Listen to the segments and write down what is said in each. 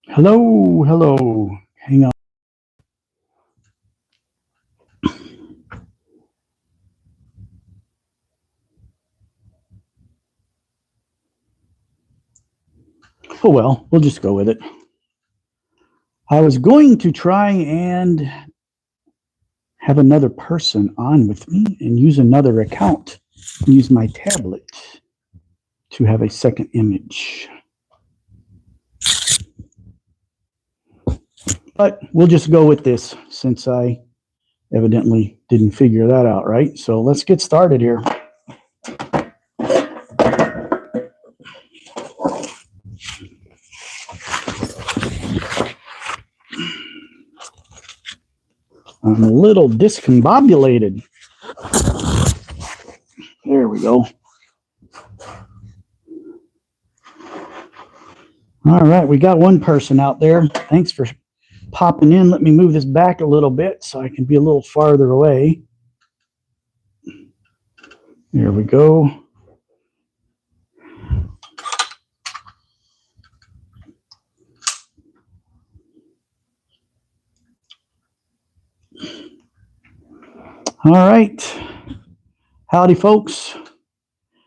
Hello, hello. Hang on. Oh well, we'll just go with it. I was going to try and have another person on with me and use another account, use my tablet to have a second image. But we'll just go with this since I evidently didn't figure that out right. So let's get started here. I'm a little discombobulated. There we go. All right, we got one person out there. Thanks for popping in. Let me move this back a little bit so I can be a little farther away. There we go. All right. Howdy, folks.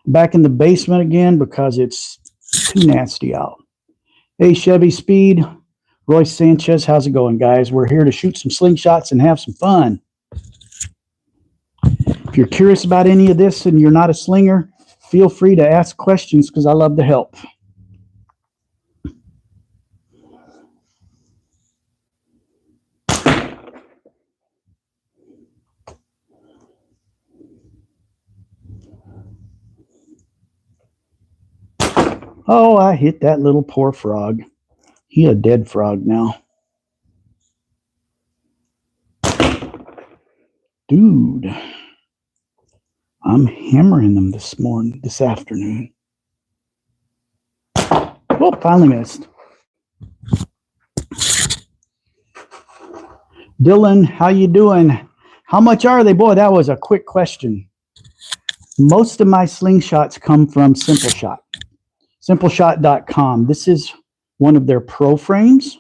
Back in the basement again because it's too nasty out. Hey, Chevy Speed. Royce Sanchez, how's it going, guys? We're here to shoot some slingshots and have some fun. If you're curious about any of this and you're not a slinger, feel free to ask questions because I love to help. Oh, I hit that little poor frog. He a dead frog now. Dude, I'm hammering them this afternoon. Oh, finally missed. Dylan, how you doing? How much are they? Boy, that was a quick question. Most of my slingshots come from Simpleshot. Simpleshot.com. This is one of their pro frames.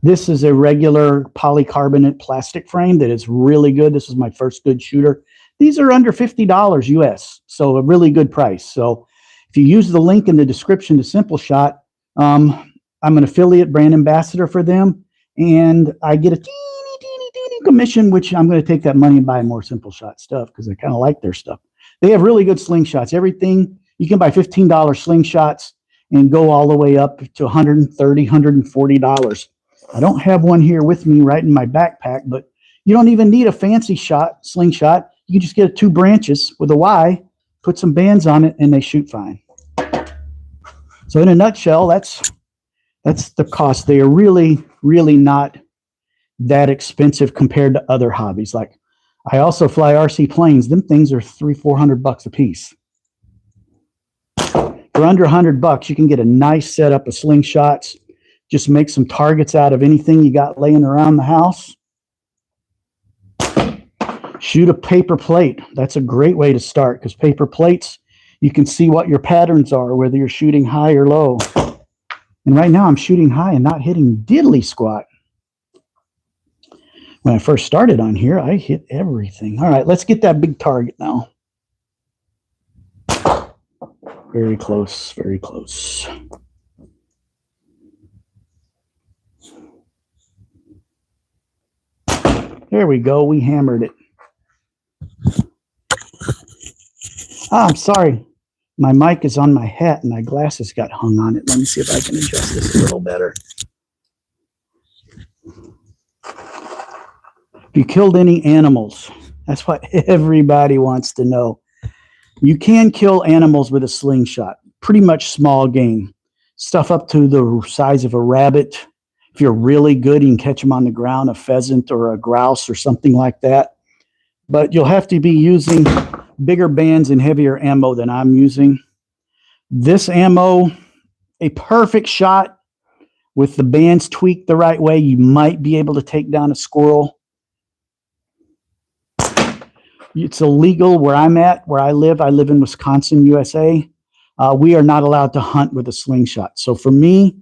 This is a regular polycarbonate plastic frame that is really good. This is my first good shooter. These are under $50 US, so a really good price. So if you use the link in the description to Simpleshot, I'm an affiliate brand ambassador for them, and I get a teeny commission, which I'm going to take that money and buy more Simpleshot stuff because I kind of like their stuff. They have really good slingshots. Everything, you can buy $15 slingshots and go all the way up to $130, $140. I don't have one here with me right in my backpack, but you don't even need a fancy slingshot. You can just get 2 branches with a Y, put some bands on it, and they shoot fine. So in a nutshell, that's the cost. They are really, really not that expensive compared to other hobbies. Like I also fly RC planes. Them things are $300-400 a piece. For under $100, you can get a nice setup of slingshots. Just make some targets out of anything you got laying around the house. Shoot a paper plate. That's a great way to start because paper plates, you can see what your patterns are, whether you're shooting high or low. And right now I'm shooting high and not hitting diddly squat. When I first started on here, I hit everything. All right, let's get that big target now. Very close, very close. There we go. We hammered it. I'm sorry. My mic is on my hat and my glasses got hung on it. Let me see if I can adjust this a little better. If you killed any animals, that's what everybody wants to know. You can kill animals with a slingshot. Pretty much small game. Stuff up to the size of a rabbit. If you're really good, you can catch them on the ground, a pheasant or a grouse or something like that. But you'll have to be using bigger bands and heavier ammo than I'm using. This ammo, a perfect shot with the bands tweaked the right way, you might be able to take down a squirrel. It's illegal where I'm at, where I live. I live in Wisconsin, USA. we are not allowed to hunt with a slingshot. So for me,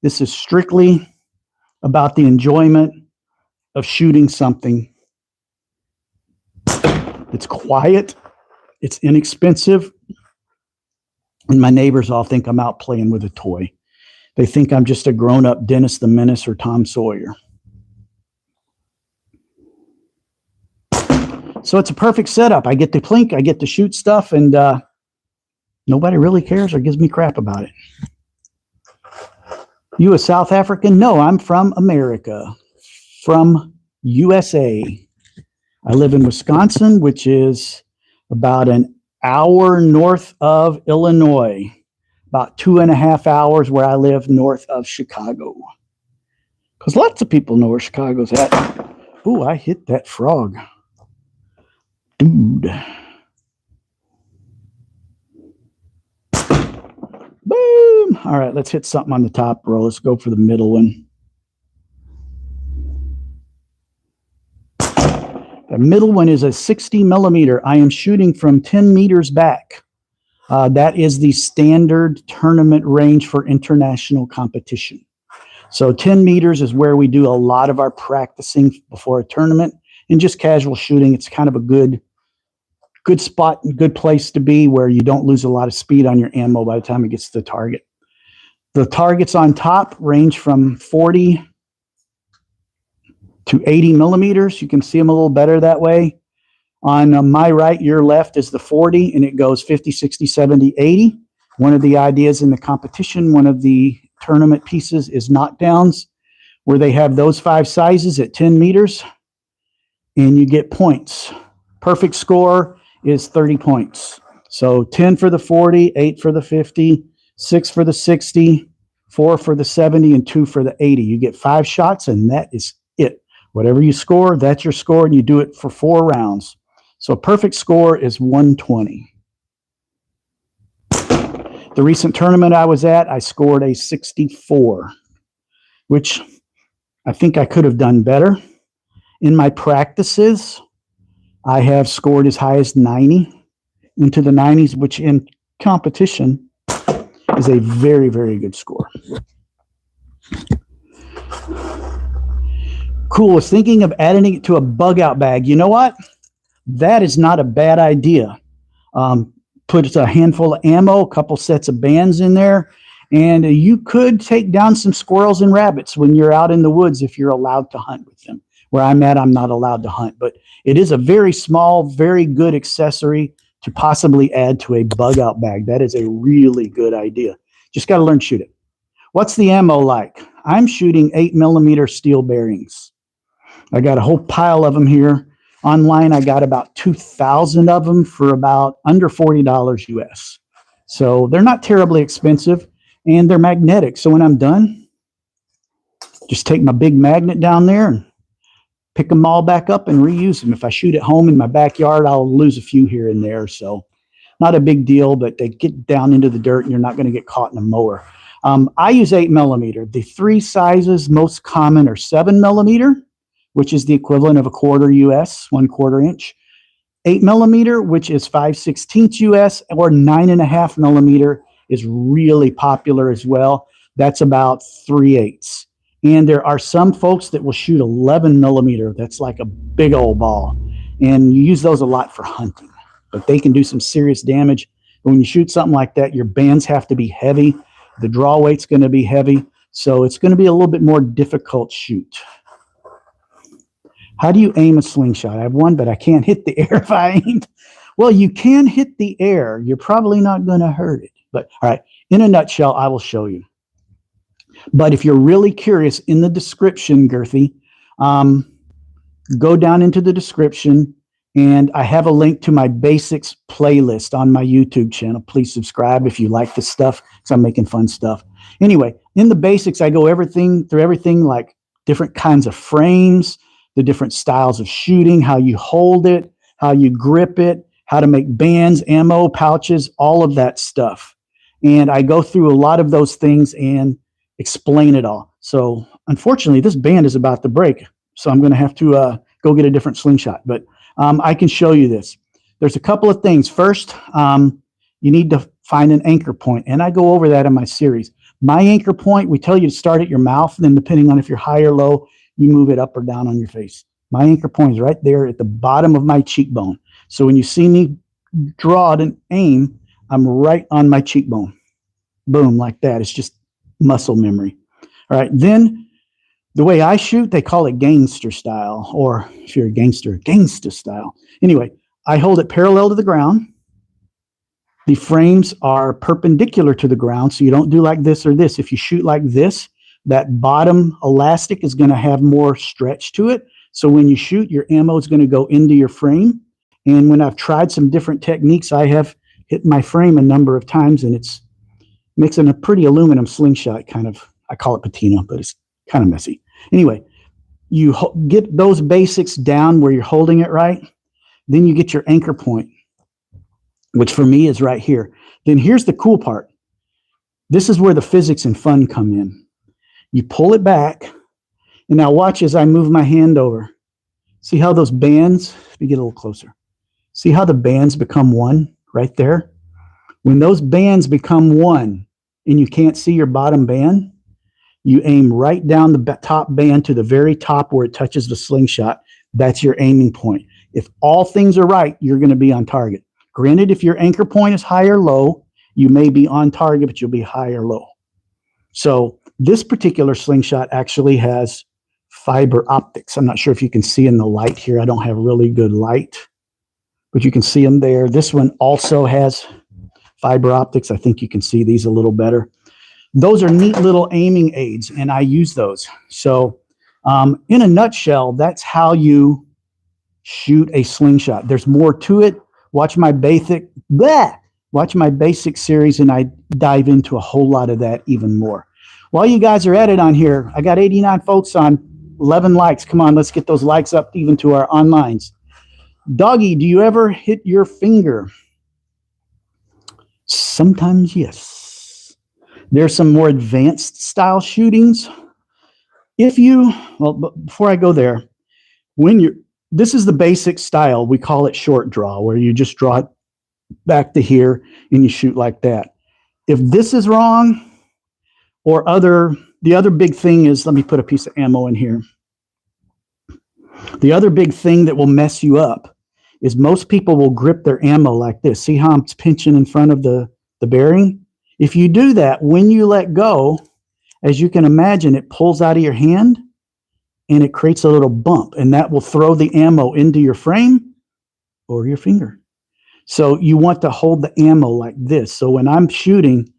this is strictly about the enjoyment of shooting something. It's quiet, it's inexpensive, and my neighbors all think I'm out playing with a toy. They think I'm just a grown-up Dennis the Menace or Tom Sawyer. So it's a perfect setup. I get to plink, I get to shoot stuff, and nobody really cares or gives me crap about it. You a South African? No, I'm from America, from USA. I live in Wisconsin, which is about an hour north of Illinois, about 2.5 hours where I live north of Chicago. Because lots of people know where Chicago's at. Ooh, I hit that frog. Dude. Boom. All right, let's hit something on the top row. Let's go for the middle one. The middle one is a 60 millimeter. I am shooting from 10 meters back. That is the standard tournament range for international competition. So 10 meters is where we do a lot of our practicing before a tournament, and just casual shooting. It's kind of a good spot, good place to be where you don't lose a lot of speed on your ammo by the time it gets to the target. The targets on top range from 40 to 80 millimeters. You can see them a little better that way. On my right, your left is the 40, and it goes 50, 60, 70, 80. One of the ideas in the competition, one of the tournament pieces is knockdowns, where they have those 5 sizes at 10 meters, and you get points. Perfect score is 30 points. So 10 for the 40, 8 for the 50, 6 for the 60, 4 for the 70, and 2 for the 80. You get 5 shots, and that is it. Whatever you score, that's your score, and you do it for 4 rounds. So a perfect score is 120. The recent tournament I was at, I scored a 64, which I think I could have done better. In my practices, I have scored as high as 90, into the 90s, which in competition is a very, very good score. Cool. I was thinking of adding it to a bug out bag. You know what? That is not a bad idea. Put a handful of ammo, a couple sets of bands in there, and you could take down some squirrels and rabbits when you're out in the woods if you're allowed to hunt with them. Where I'm at, I'm not allowed to hunt, but it is a very small, very good accessory to possibly add to a bug out bag. That is a really good idea. Just got to learn to shoot it. What's the ammo like? I'm shooting 8 millimeter steel bearings. I got a whole pile of them here. Online, I got about 2,000 of them for about under $40 US. So they're not terribly expensive, and they're magnetic. So when I'm done, just take my big magnet down there and pick them all back up and reuse them. If I shoot at home in my backyard, I'll lose a few here and there. So not a big deal, but they get down into the dirt and you're not going to get caught in a mower. I use 8 millimeter. The 3 sizes most common are 7 millimeter, which is the equivalent of a quarter US, 1/4 inch. 8 millimeter, which is 5/16 US, or 9.5 millimeter is really popular as well. That's about 3/8. And there are some folks that will shoot 11 millimeter. That's like a big old ball. And you use those a lot for hunting, but they can do some serious damage. When you shoot something like that, your bands have to be heavy. The draw weight's going to be heavy. So it's going to be a little bit more difficult shoot. How do you aim a slingshot? I have one, but I can't hit the air if I aimed. Well, you can hit the air. You're probably not going to hurt it. But all right, in a nutshell, I will show you. But if you're really curious, in the description, Girthy, go down into the description, and I have a link to my basics playlist on my YouTube channel. Please subscribe if you like this stuff, because I'm making fun stuff. Anyway, in the basics, I go through everything like different kinds of frames, the different styles of shooting, how you hold it, how you grip it, how to make bands, ammo, pouches, all of that stuff. And I go through a lot of those things and explain it all. So unfortunately, this band is about to break. So I'm going to have to go get a different slingshot. But I can show you this. There's a couple of things. First, you need to find an anchor point. And I go over that in my series. My anchor point, we tell you to start at your mouth, and then depending on if you're high or low, you move it up or down on your face. My anchor point is right there at the bottom of my cheekbone. So when you see me draw and aim, I'm right on my cheekbone. Boom, like that. It's just muscle memory. All right, then the way I shoot, they call it gangster style, or if you're a gangster, gangsta style. Anyway, I hold it parallel to the ground. The frames are perpendicular to the ground, so you don't do like this or this. If you shoot like this, that bottom elastic is going to have more stretch to it. So when you shoot, your ammo is going to go into your frame. And when I've tried some different techniques, I have hit my frame a number of times, and it's mixing a pretty aluminum slingshot kind of. I call it patina, but it's kind of messy. Anyway, you get those basics down where you're holding it right. Then you get your anchor point, which for me is right here. Then here's the cool part. This is where the physics and fun come in. You pull it back, and now watch as I move my hand over. See how those bands, let me get a little closer. See how the bands become one right there? When those bands become one and you can't see your bottom band, you aim right down the top band to the very top where it touches the slingshot. That's your aiming point. If all things are right, you're going to be on target. Granted, if your anchor point is high or low, you may be on target, but you'll be high or low. So this particular slingshot actually has fiber optics. I'm not sure if you can see in the light here. I don't have really good light, but you can see them there. This one also has fiber optics. I think you can see these a little better. Those are neat little aiming aids, and I use those. So in a nutshell, that's how you shoot a slingshot. There's more to it. Watch my basic series, and I dive into a whole lot of that even more. While you guys are at it on here, I got 89 folks on 11 likes. Come on, let's get those likes up even to our onlines. Doggy, do you ever hit your finger? Sometimes, yes. There's some more advanced style shootings. Before I go there, this is the basic style. We call it short draw, where you just draw it back to here and you shoot like that. If this is wrong, or the other big thing is, let me put a piece of ammo in here. The other big thing that will mess you up is most people will grip their ammo like this. See how I'm pinching in front of the bearing? If you do that, when you let go, as you can imagine, it pulls out of your hand and it creates a little bump, and that will throw the ammo into your frame or your finger. So you want to hold the ammo like this. So when I'm shooting,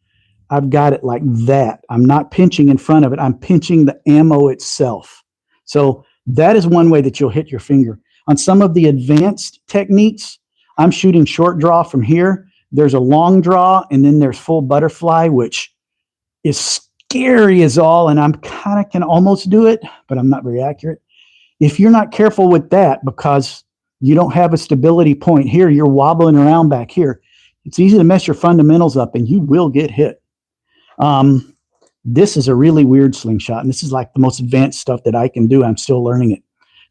I've got it like that. I'm not pinching in front of it. I'm pinching the ammo itself. So that is one way that you'll hit your finger. On some of the advanced techniques, I'm shooting short draw from here. There's a long draw, and then there's full butterfly, which is scary as all, and I'm kind of can almost do it, but I'm not very accurate. If you're not careful with that, because you don't have a stability point here, you're wobbling around back here, it's easy to mess your fundamentals up, and you will get hit. This is a really weird slingshot, and this is like the most advanced stuff that I can do. I'm still learning it.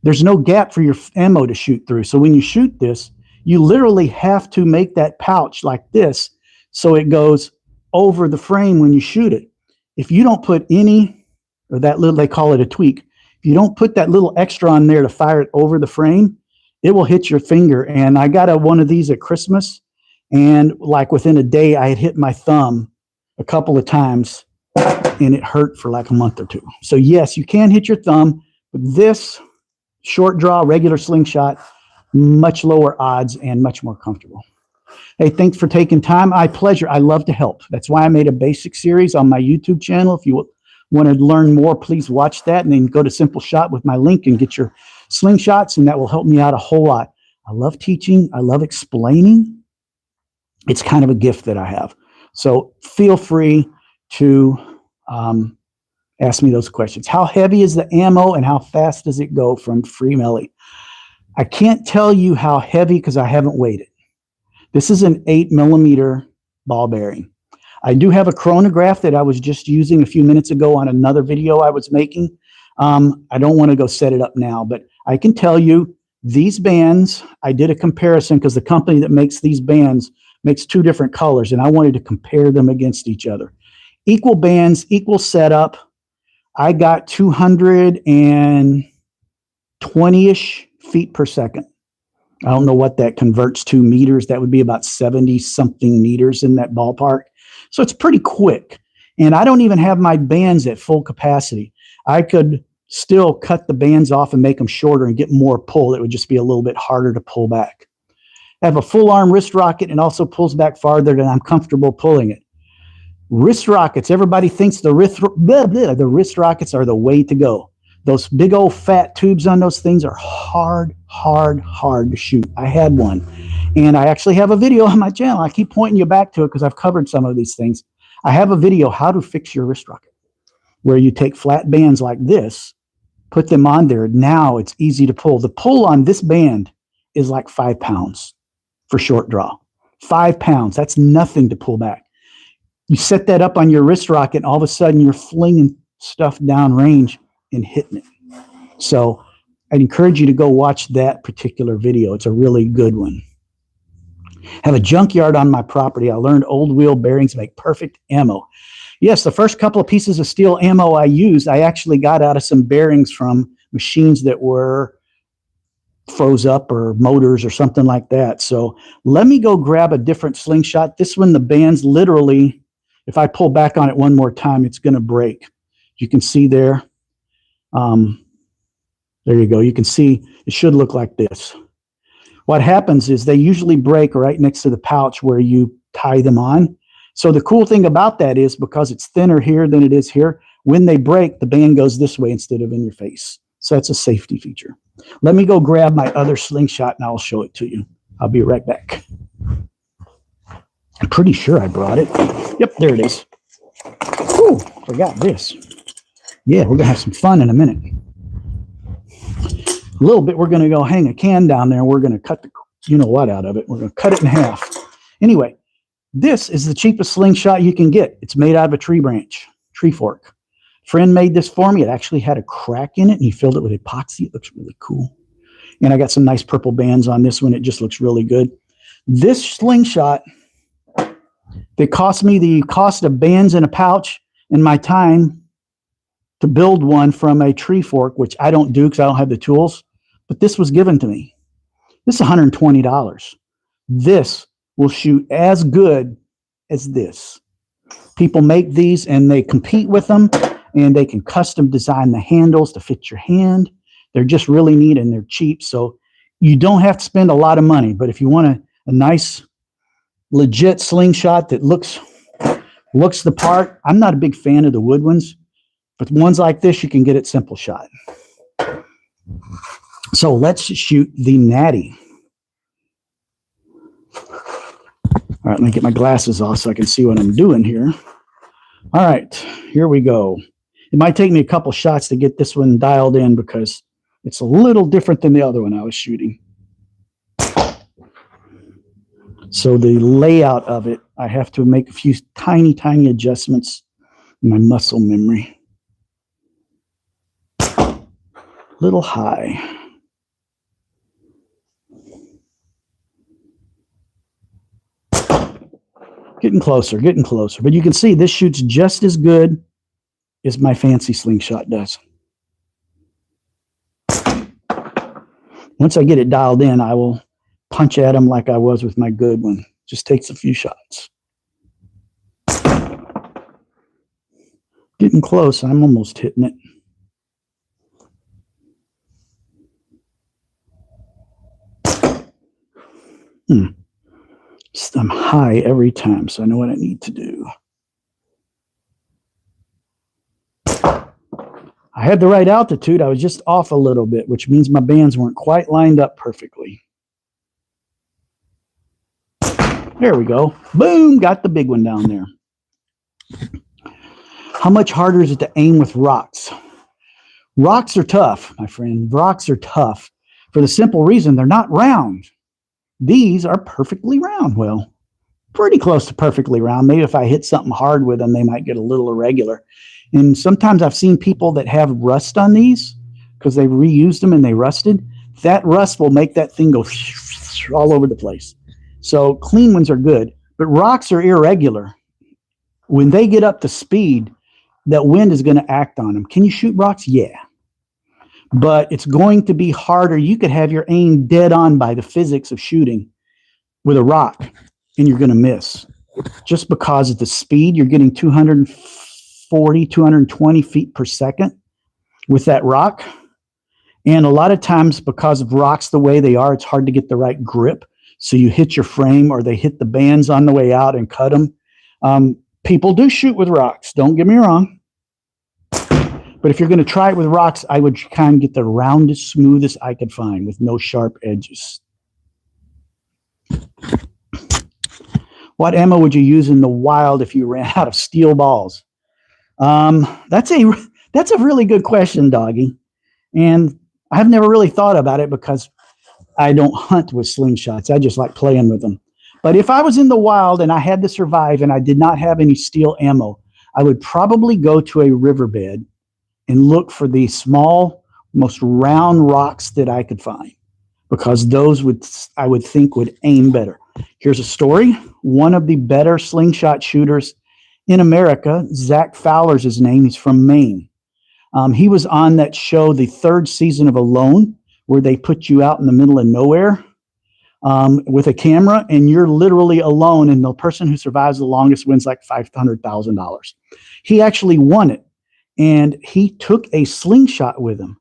There's no gap for your ammo to shoot through. So when you shoot this, you literally have to make that pouch like this so it goes over the frame when you shoot it. If you don't put any, or that little, they call it a tweak, if you don't put that little extra on there to fire it over the frame, it will hit your finger. And I got one of these at Christmas, and like within a day, I had hit my thumb a couple of times, and it hurt for like a month or two. So yes, you can hit your thumb, but this short draw, regular slingshot, much lower odds and much more comfortable. Hey, thanks for taking time. My pleasure. I love to help. That's why I made a basic series on my YouTube channel. If you want to learn more, please watch that, and then go to Simpleshot with my link and get your slingshots, and that will help me out a whole lot. I love teaching. I love explaining. It's kind of a gift that I have. So feel free to ask me those questions. How heavy is the ammo, and how fast does it go from Free Melly? I can't tell you how heavy because I haven't weighed it. This is an 8mm ball bearing. I do have a chronograph that I was just using a few minutes ago on another video I was making. I don't want to go set it up now, but I can tell you these bands, I did a comparison because the company that makes these bands makes two different colors, and I wanted to compare them against each other. Equal bands, equal setup. I got 220-ish feet per second. I don't know what that converts to meters. That would be about 70 something meters in that ballpark. So it's pretty quick. And I don't even have my bands at full capacity. I could still cut the bands off and make them shorter and get more pull. It would just be a little bit harder to pull back. I have a full arm wrist rocket and also pulls back farther than I'm comfortable pulling it. Wrist rockets, everybody thinks the wrist rockets are the way to go. Those big old fat tubes on those things are hard to shoot. I had one, and I actually have a video on my channel. I keep pointing you back to it because I've covered some of these things. I have a video, how to fix your wrist rocket, where you take flat bands like this, put them on there. Now it's easy to pull. The pull on this band is like 5 pounds for short draw. 5 pounds, that's nothing to pull back. You set that up on your wrist rocket, and all of a sudden you're flinging stuff down range and hitting it. So I'd encourage you to go watch that particular video. It's a really good one. Have a junkyard on my property. I learned old wheel bearings make perfect ammo. Yes, the first couple of pieces of steel ammo I used, I actually got out of some bearings from machines that were froze up or motors or something like that. So let me go grab a different slingshot. This one, the band's literally, if I pull back on it one more time, it's going to break. You can see there. There you go. You can see it should look like this. What happens is they usually break right next to the pouch where you tie them on. So the cool thing about that is because it's thinner here than it is here, when they break, the band goes this way instead of in your face. So that's a safety feature. Let me go grab my other slingshot and I'll show it to you. I'll be right back. I'm pretty sure I brought it. Yep, there it is. Ooh, forgot this. Yeah, we're going to have some fun in a minute. A little bit, we're going to go hang a can down there and we're going to cut the you-know-what out of it. We're going to cut it in half. Anyway, this is the cheapest slingshot you can get. It's made out of a tree branch, tree fork. Friend made this for me. It actually had a crack in it and he filled it with epoxy. It looks really cool. And I got some nice purple bands on this one. It just looks really good. This slingshot, they cost me the cost of bands in a pouch and my time to build one from a tree fork, which I don't do because I don't have the tools, but this was given to me. This is $120. This will shoot as good as this. People make these and they compete with them and they can custom design the handles to fit your hand. They're just really neat and they're cheap. So you don't have to spend a lot of money, but if you want a nice, legit slingshot that looks the part, I'm not a big fan of the wood ones. But ones like this, you can get at Simpleshot. So let's shoot the Natty. All right, let me get my glasses off so I can see what I'm doing here. All right, here we go. It might take me a couple shots to get this one dialed in because it's a little different than the other one I was shooting. So the layout of it, I have to make a few tiny adjustments in my muscle memory. Little high. Getting closer. But you can see this shoots just as good as my fancy slingshot does. Once I get it dialed in, I will punch at them like I was with my good one. Just takes a few shots. Getting close. I'm almost hitting it. I'm high every time, so I know what I need to do. I had the right altitude. I was just off a little bit, which means my bands weren't quite lined up perfectly. There we go. Boom, got the big one down there. How much harder is it to aim with rocks? Rocks are tough, my friend. Rocks are tough for the simple reason they're not round. These are perfectly round. Well, pretty close to perfectly round. Maybe if I hit something hard with them, they might get a little irregular. And sometimes I've seen people that have rust on these because they reused them and they rusted. That rust will make that thing go all over the place. So clean ones are good, but rocks are irregular. When they get up to speed, that wind is going to act on them. Can you shoot rocks? Yeah. But it's going to be harder. You could have your aim dead on by the physics of shooting with a rock, and you're going to miss. Just because of the speed, you're getting 240, 220 feet per second with that rock. And a lot of times, because of rocks the way they are, it's hard to get the right grip. So you hit your frame, or they hit the bands on the way out and cut them. People do shoot with rocks, don't get me wrong. But if you're going to try it with rocks, I would kind of get the roundest, smoothest I could find with no sharp edges. What ammo would you use in the wild if you ran out of steel balls? That's a really good question, Doggy. And I've never really thought about it because I don't hunt with slingshots. I just like playing with them. But if I was in the wild and I had to survive and I did not have any steel ammo, I would probably go to a riverbed and look for the small, most round rocks that I could find, because those I would think would aim better. Here's a story. One of the better slingshot shooters in America, Zach Fowler's his name. He's from Maine. He was on that show, the third season of Alone, where they put you out in the middle of nowhere with a camera, and you're literally alone, and the person who survives the longest wins like $500,000. He actually won it, and he took a slingshot with him.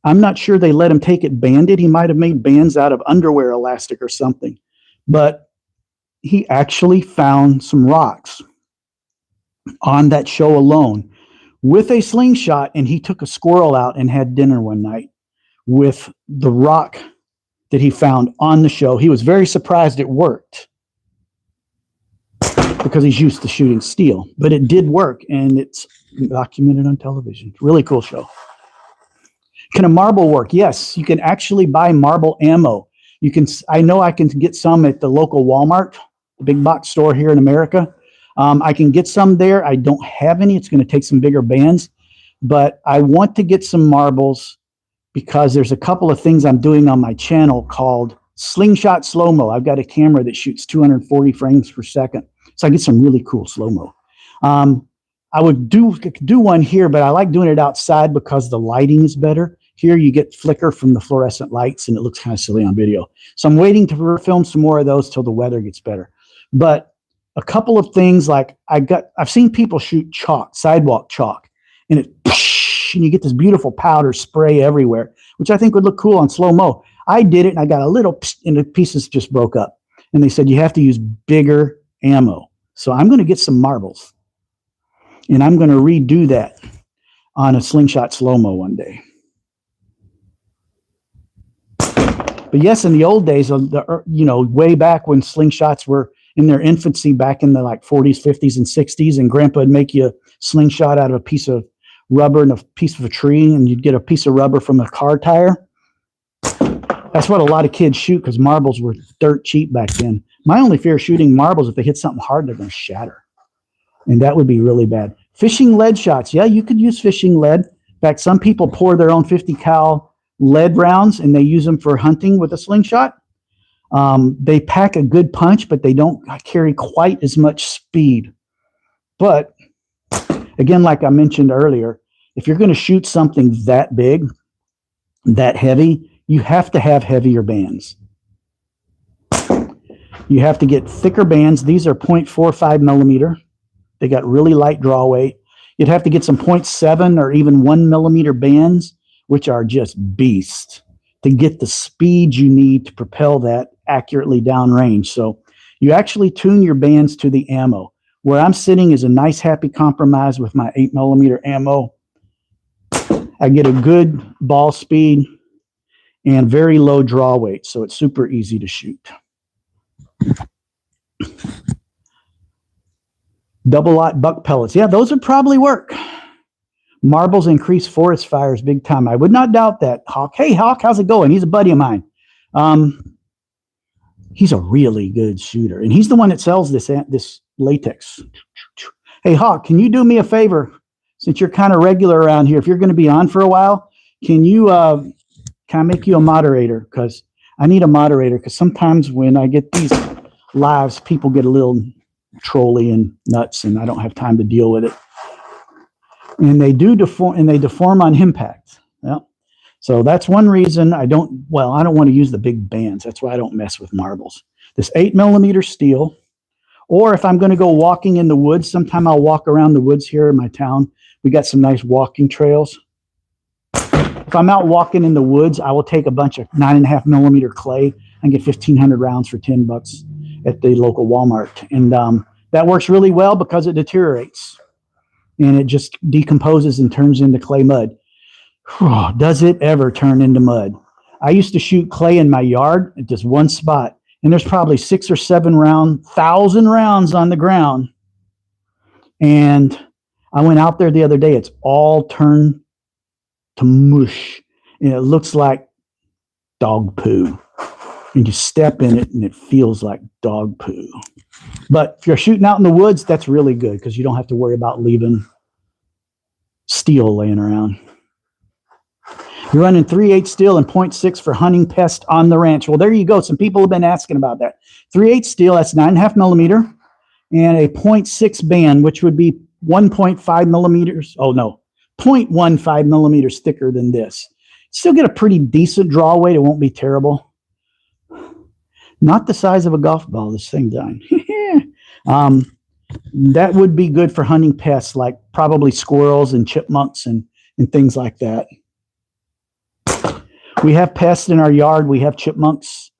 I'm not sure they let him take it banded. He might have made bands out of underwear elastic or something, but he actually found some rocks on that show Alone with a slingshot, and he took a squirrel out and had dinner one night with the rock that he found on the show. He was very surprised it worked because he's used to shooting steel, but it did work, and it's documented on television. Really cool show. Can a marble work? Yes, you can actually buy marble ammo. You can. I know I can get some at the local Walmart, the big box store here in America. I can get some there. I don't have any. It's going to take some bigger bands, but I want to get some marbles because there's a couple of things I'm doing on my channel called Slingshot Slow-Mo. I've got a camera that shoots 240 frames per second, so I get some really cool slow-mo. I would do one here, but I like doing it outside because the lighting is better. Here you get flicker from the fluorescent lights, and it looks kind of silly on video. So I'm waiting to film some more of those till the weather gets better. But a couple of things, like I've seen people shoot chalk, sidewalk chalk, and and you get this beautiful powder spray everywhere, which I think would look cool on slow-mo. I did it, and I got a little, and the pieces just broke up. And they said you have to use bigger ammo. So I'm going to get some marbles, and I'm going to redo that on a slingshot slow-mo one day. But yes, in the old days, way back when slingshots were in their infancy, back in the like 40s, 50s, and 60s, and Grandpa would make you a slingshot out of a piece of rubber and a piece of a tree, and you'd get a piece of rubber from a car tire. That's what a lot of kids shoot because marbles were dirt cheap back then. My only fear of shooting marbles, if they hit something hard, they're going to shatter. And that would be really bad. Fishing lead shots. Yeah, you could use fishing lead. In fact, some people pour their own 50 cal lead rounds, and they use them for hunting with a slingshot. They pack a good punch, but they don't carry quite as much speed. But again, like I mentioned earlier, if you're going to shoot something that big, that heavy, you have to have heavier bands. You have to get thicker bands. These are 0.45 millimeter. They got really light draw weight. You'd have to get some 0.7 or even 1 millimeter bands, which are just beasts, to get the speed you need to propel that accurately downrange. So you actually tune your bands to the ammo. Where I'm sitting is a nice happy compromise with my 8 millimeter ammo. I get a good ball speed and very low draw weight, so it's super easy to shoot. Double-aught buck pellets. Yeah, those would probably work. Marbles increase forest fires big time. I would not doubt that. Hawk. Hey, Hawk, how's it going? He's a buddy of mine. He's a really good shooter, and he's the one that sells this latex. Hey, Hawk, can you do me a favor? Since you're kind of regular around here, if you're going to be on for a while, can I make you a moderator? Because I need a moderator, because sometimes when I get these lives, people get a little trolly and nuts, and I don't have time to deal with it. And they do deform on impact. Yeah. So that's one reason I don't want to use the big bands. That's why I don't mess with marbles. This 8mm steel, or if I'm going to go walking in the woods, sometime I'll walk around the woods here in my town. We got some nice walking trails. If I'm out walking in the woods, I will take a bunch of 9.5mm clay and get 1,500 rounds for $10 at the local Walmart. And that works really well because it deteriorates and it just decomposes and turns into clay mud. Does it ever turn into mud? I used to shoot clay in my yard at just one spot, and there's probably 6 or 7 1,000 rounds on the ground. And I went out there the other day. It's all turned to mush, and it looks like dog poo. And you step in it, and it feels like dog poo. But if you're shooting out in the woods, that's really good because you don't have to worry about leaving steel laying around. You're running 3/8 steel and 0.6 for hunting pest on the ranch. Well, there you go. Some people have been asking about that. 3/8 steel, that's 9.5mm, and a 0.6 band, which would be 1.5 millimeters. Oh, no, 0.15 millimeters thicker than this. Still get a pretty decent draw weight. It won't be terrible. Not the size of a golf ball, this thing dying. That would be good for hunting pests, like probably squirrels and chipmunks and things like that. We have pests in our yard. We have chipmunks.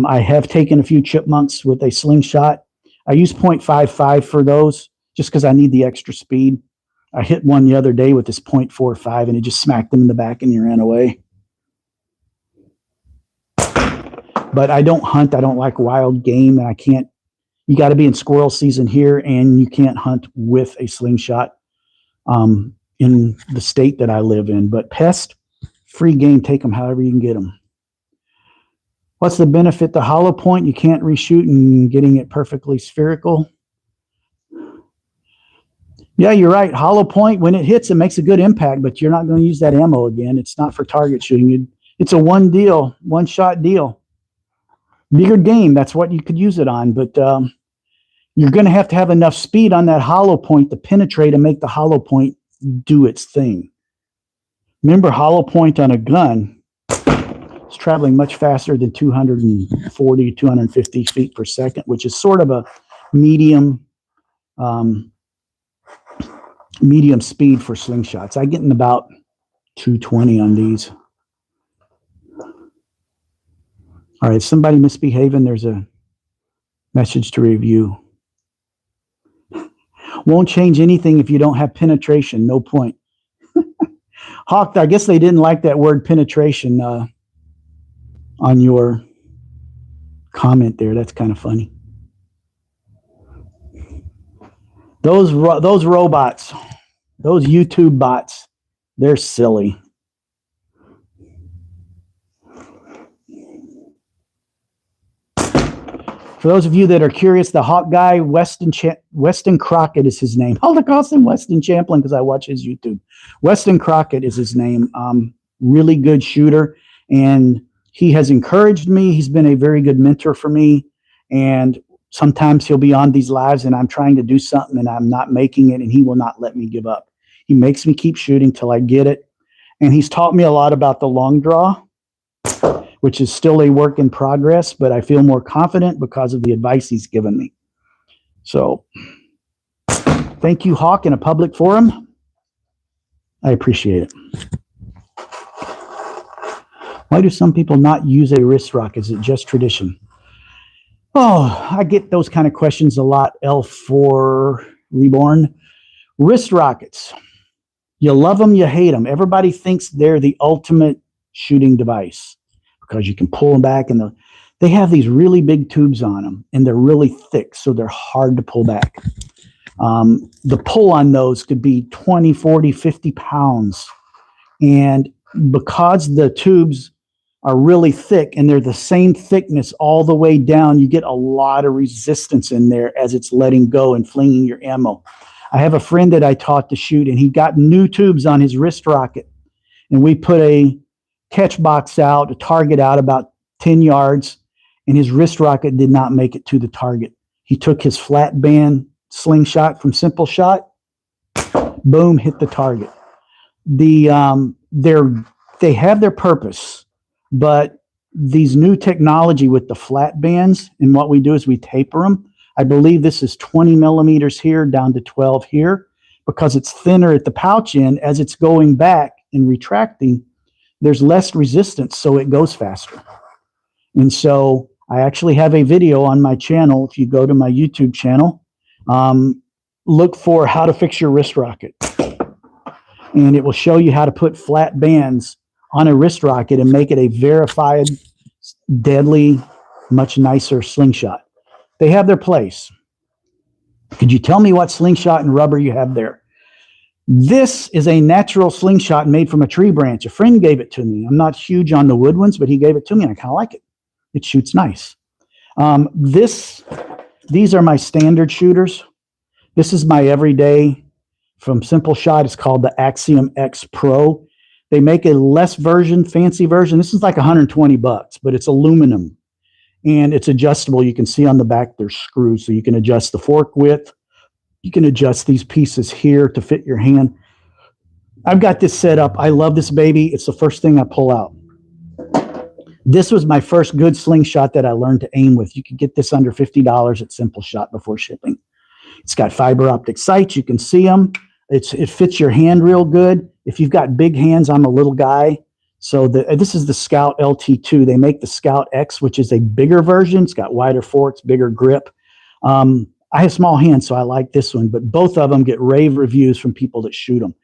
I have taken a few chipmunks with a slingshot. I use 0.55 for those just because I need the extra speed. I hit one the other day with this 0.45 and it just smacked them in the back and he ran away. But I don't hunt. I don't like wild game, and I can't. You got to be in squirrel season here, and you can't hunt with a slingshot in the state that I live in. But pest, free game, take them however you can get them. What's the benefit to hollow point? You can't reshoot and getting it perfectly spherical. Yeah, you're right. Hollow point, when it hits, it makes a good impact, but you're not going to use that ammo again. It's not for target shooting. It's a one shot deal. Bigger game, that's what you could use it on, but you're going to have enough speed on that hollow point to penetrate and make the hollow point do its thing. Remember, hollow point on a gun is traveling much faster than 240, 250 feet per second, which is sort of a medium speed for slingshots. I get in about 220 on these. All right, somebody misbehaving. There's a message to review. Won't change anything if you don't have penetration. No point. Hawk, I guess they didn't like that word penetration on your comment there. That's kind of funny. Those robots, those YouTube bots, they're silly. For those of you that are curious, the Hawk guy, Weston Crockett is his name. I'll call him Weston Champlin because I watch his YouTube. Weston Crockett is his name. Really good shooter, and he has encouraged me. He's been a very good mentor for me, and sometimes he'll be on these lives and I'm trying to do something and I'm not making it, and he will not let me give up. He makes me keep shooting till I get it, and he's taught me a lot about the long draw, which is still a work in progress, but I feel more confident because of the advice he's given me. So thank you, Hawk, in a public forum. I appreciate it. Why do some people not use a wrist rock? Is it just tradition? Oh, I get those kind of questions a lot, L4 Reborn. Wrist rockets. You love them, you hate them. Everybody thinks they're the ultimate shooting device, because you can pull them back, and they have these really big tubes on them, and they're really thick, so they're hard to pull back. The pull on those could be 20, 40, 50 pounds. And because the tubes are really thick and they're the same thickness all the way down, you get a lot of resistance in there as it's letting go and flinging your ammo. I have a friend that I taught to shoot, and he got new tubes on his wrist rocket, and we put a catch box out, a target out about 10 yards, and his wrist rocket did not make it to the target. He took his flat band slingshot from Simpleshot, boom, hit the target. They have their purpose, but these new technology with the flat bands, and what we do is we taper them. I believe this is 20 millimeters here down to 12 here, because it's thinner at the pouch end. As it's going back and retracting, there's less resistance, so it goes faster. And so I actually have a video on my channel. If you go to my YouTube channel, look for how to fix your wrist rocket. And it will show you how to put flat bands on a wrist rocket and make it a verified, deadly, much nicer slingshot. They have their place. Could you tell me what slingshot and rubber you have there? This is a natural slingshot made from a tree branch. A friend gave it to me. I'm not huge on the wood ones, but he gave it to me, and I kind of like it. It shoots nice. These are my standard shooters. This is my everyday from Simpleshot. It's called the Axiom X Pro. They make a less version, fancy version. This is like $120, but it's aluminum and it's adjustable. You can see on the back there's screws, so you can adjust the fork width. You can adjust these pieces here to fit your hand. I've got this set up. I love this baby. It's the first thing I pull out. This was my first good slingshot that I learned to aim with. You can get this under $50 at Simpleshot before shipping. It's got fiber optic sights. You can see them. It fits your hand real good. If you've got big hands, I'm a little guy. So this is the Scout LT2. They make the Scout X, which is a bigger version. It's got wider forks, bigger grip. I have small hands, so I like this one. But both of them get rave reviews from people that shoot them.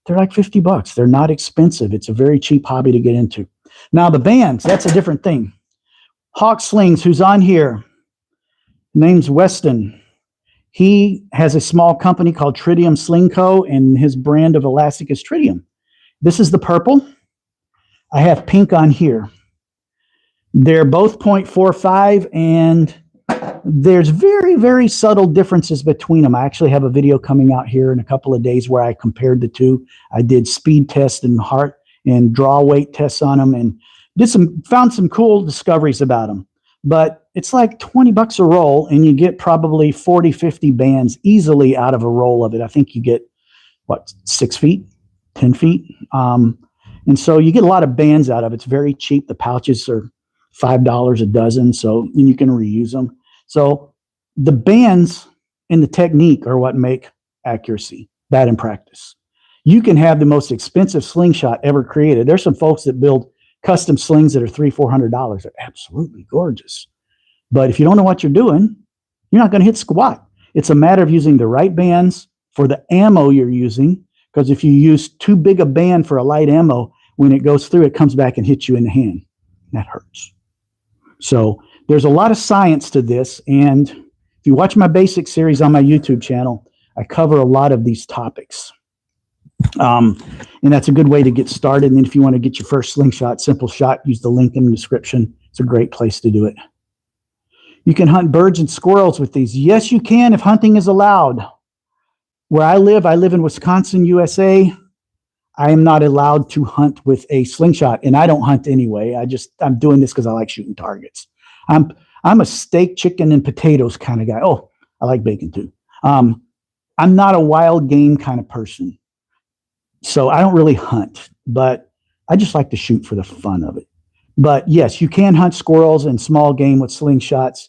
They're like $50. They're not expensive. It's a very cheap hobby to get into. Now the bands, that's a different thing. Hawk Slings, who's on here, name's Weston. He has a small company called Tritium Sling Co., and his brand of elastic is Tritium. This is the purple. I have pink on here. They're both 0.45, and there's very, very subtle differences between them. I actually have a video coming out here in a couple of days where I compared the two. I did speed tests and heart and draw weight tests on them, and found some cool discoveries about them. But it's like $20 a roll, and you get probably 40, 50 bands easily out of a roll of it. I think you get, 6 feet, 10 feet? And so you get a lot of bands out of it. It's very cheap. The pouches are $5 a dozen, and you can reuse them. So the bands and the technique are what make accuracy, that in practice. You can have the most expensive slingshot ever created. There's some folks that build custom slings that are $300, $400. They're absolutely gorgeous. But if you don't know what you're doing, you're not going to hit squat. It's a matter of using the right bands for the ammo you're using, because if you use too big a band for a light ammo, when it goes through, it comes back and hits you in the hand. That hurts. So there's a lot of science to this, and if you watch my basic series on my YouTube channel, I cover a lot of these topics. And that's a good way to get started. And then if you want to get your first slingshot, Simpleshot, use the link in the description. It's a great place to do it. You can hunt birds and squirrels with these. Yes, you can if hunting is allowed. Where I live in Wisconsin, USA. I am not allowed to hunt with a slingshot, and I don't hunt anyway. I'm doing this because I like shooting targets. I'm a steak, chicken, and potatoes kind of guy. Oh, I like bacon too. I'm not a wild game kind of person. So I don't really hunt, but I just like to shoot for the fun of it. But yes, you can hunt squirrels and small game with slingshots.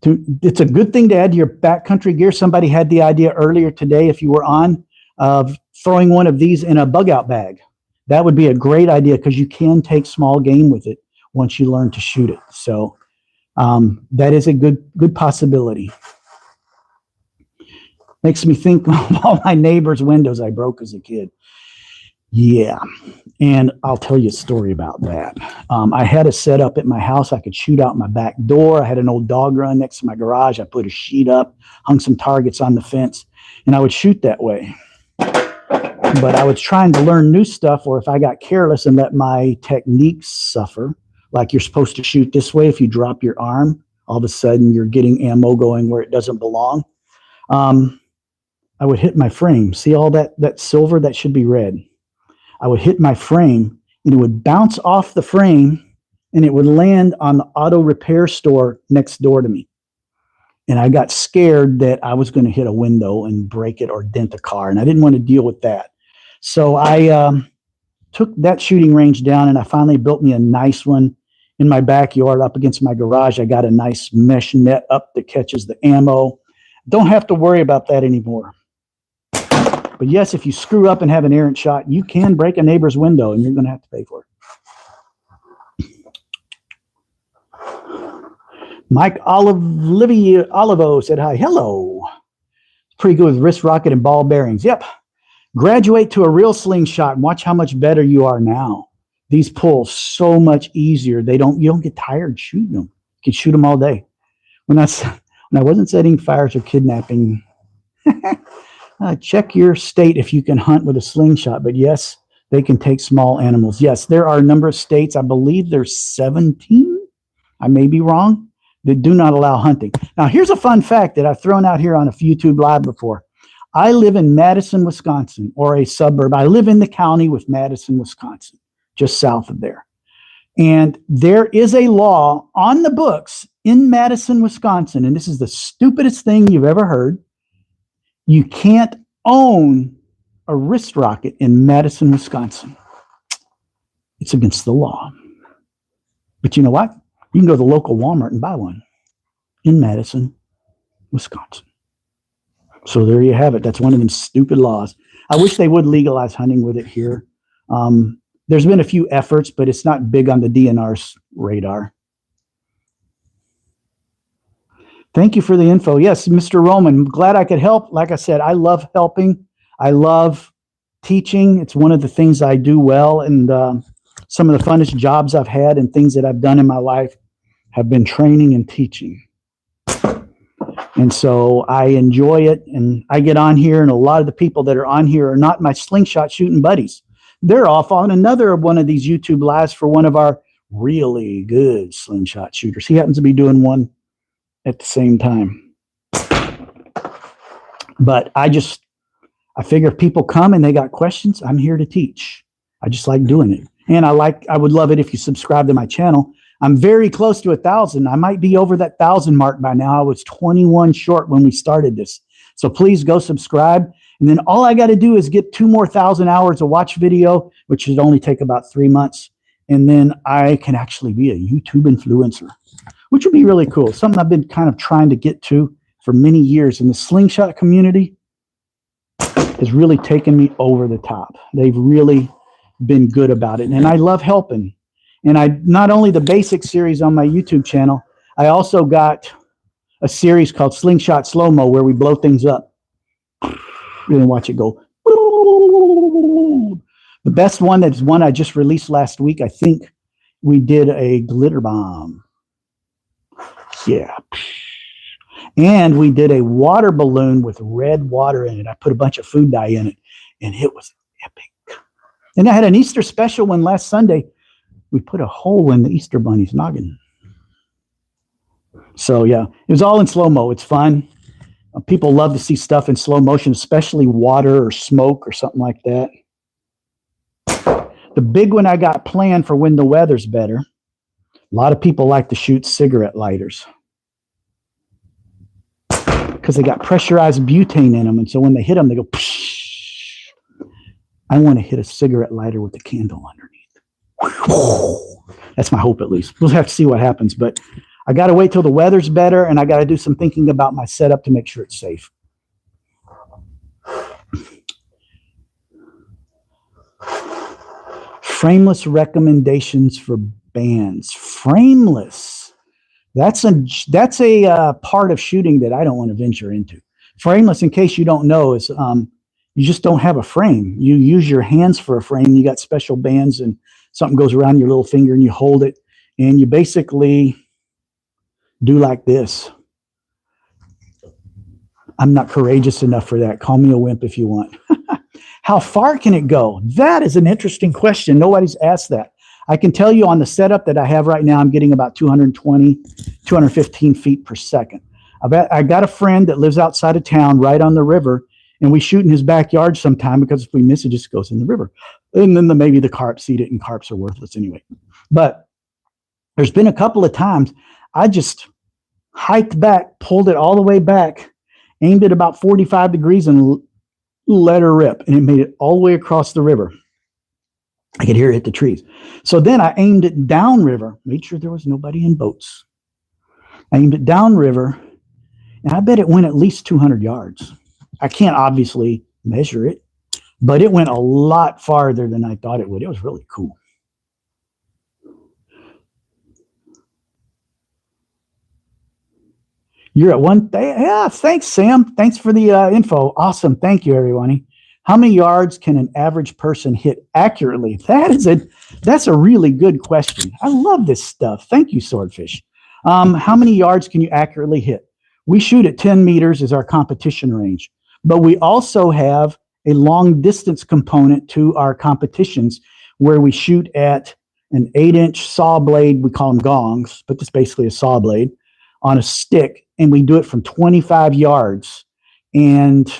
It's a good thing to add to your backcountry gear. Somebody had the idea earlier today, if you were on, of throwing one of these in a bug out bag. That would be a great idea because you can take small game with it once you learn to shoot it. So that is a good possibility. Makes me think of all my neighbors' windows I broke as a kid. Yeah, and I'll tell you a story about that. I had a setup at my house. I could shoot out my back door. I had an old dog run next to my garage. I put a sheet up, hung some targets on the fence, and I would shoot that way. But I was trying to learn new stuff, or if I got careless and let my techniques suffer, like you're supposed to shoot this way, if you drop your arm, all of a sudden you're getting ammo going where it doesn't belong. I would hit my frame. See all that silver? That should be red. I would hit my frame, and it would bounce off the frame and it would land on the auto repair store next door to me. And I got scared that I was going to hit a window and break it or dent a car, and I didn't want to deal with that. So I took that shooting range down, and I finally built me a nice one in my backyard up against my garage. I got a nice mesh net up that catches the ammo. Don't have to worry about that anymore. But yes, if you screw up and have an errant shot, you can break a neighbor's window, and you're going to have to pay for it. Mike Olivo said hi. Hello. Pretty good with wrist rocket and ball bearings. Yep. Graduate to a real slingshot and watch how much better you are now. These pull so much easier. You don't get tired shooting them. You can shoot them all day. When I wasn't setting fires or kidnapping, check your state if you can hunt with a slingshot. But yes, they can take small animals. Yes, there are a number of states. I believe there's 17. I may be wrong. That do not allow hunting. Now, here's a fun fact that I've thrown out here on a YouTube Live before. I live in Madison, Wisconsin, or a suburb. I live in the county with Madison, Wisconsin, just south of there. And there is a law on the books in Madison, Wisconsin, and this is the stupidest thing you've ever heard. You can't own a wrist rocket in Madison, Wisconsin. It's against the law. But you know what? You can go to the local Walmart and buy one in Madison, Wisconsin. So there you have it. That's one of them stupid laws. I wish they would legalize hunting with it here. There's been a few efforts, but it's not big on the DNR's radar. Thank you for the info. Yes, Mr. Roman, glad I could help. Like I said, I love helping. I love teaching. It's one of the things I do well. And some of the funnest jobs I've had and things that I've done in my life have been training and teaching. And so I enjoy it. And I get on here, and a lot of the people that are on here are not my slingshot shooting buddies. They're off on another one of these YouTube Lives for one of our really good slingshot shooters. He happens to be doing one at the same time. But I figure if people come and they got questions, I'm here to teach. I just like doing it. And I would love it if you subscribe to my channel. I'm very close to 1,000. I might be over that 1,000 mark by now. I was 21 short when we started this. So please go subscribe. And then all I got to do is get 2 more 1,000 hours of watch video, which should only take about 3 months. And then I can actually be a YouTube influencer, which would be really cool. Something I've been kind of trying to get to for many years. And the slingshot community has really taken me over the top. They've really been good about it. And I love helping. And I not only the basic series on my YouTube channel, I also got a series called Slingshot Slow-Mo where we blow things up. And watch it go. The best one, that's one I just released last week. I think we did a glitter bomb. Yeah. And we did a water balloon with red water in it. I put a bunch of food dye in it, and it was epic. And I had an Easter special one last Sunday. We put a hole in the Easter bunny's noggin. So yeah, it was all in slow-mo. It's fun. People love to see stuff in slow motion, especially water or smoke or something like that. The big one I got planned for when the weather's better. A lot of people like to shoot cigarette lighters because they got pressurized butane in them. And so when they hit them, they go, psh. I want to hit a cigarette lighter with a candle underneath. That's my hope, at least. We'll have to see what happens. But I got to wait till the weather's better, and I got to do some thinking about my setup to make sure it's safe. Frameless recommendations for bands. Frameless. That's a part of shooting that I don't want to venture into. Frameless, in case you don't know, is you just don't have a frame. You use your hands for a frame. You got special bands, and something goes around your little finger, and you hold it, and you basically do like this. I'm not courageous enough for that. Call me a wimp if you want. How far can it go? That is an interesting question. Nobody's asked that. I can tell you on the setup that I have right now, I'm getting about 220, 215 feet per second. I got a friend that lives outside of town right on the river, and we shoot in his backyard sometime because if we miss it, just goes in the river. And then maybe the carps eat it, and carps are worthless anyway. But There's been a couple of times I just hiked back, pulled it all the way back, aimed it about 45 degrees and let her rip. And it made it all the way across the river. I could hear it hit the trees. So then I aimed it downriver, made sure there was nobody in boats. I aimed it downriver, and I bet it went at least 200 yards. I can't obviously measure it, but it went a lot farther than I thought it would. It was really cool. You're at one. Yeah, thanks, Sam. Thanks for the info. Awesome. Thank you, everyone. How many yards can an average person hit accurately? That's a really good question. I love this stuff. Thank you, Swordfish. How many yards can you accurately hit? We shoot at 10 meters as our competition range, but we also have a long distance component to our competitions where we shoot at an 8-inch saw blade. We call them gongs, but it's basically a saw blade on a stick, and we do it from 25 yards. And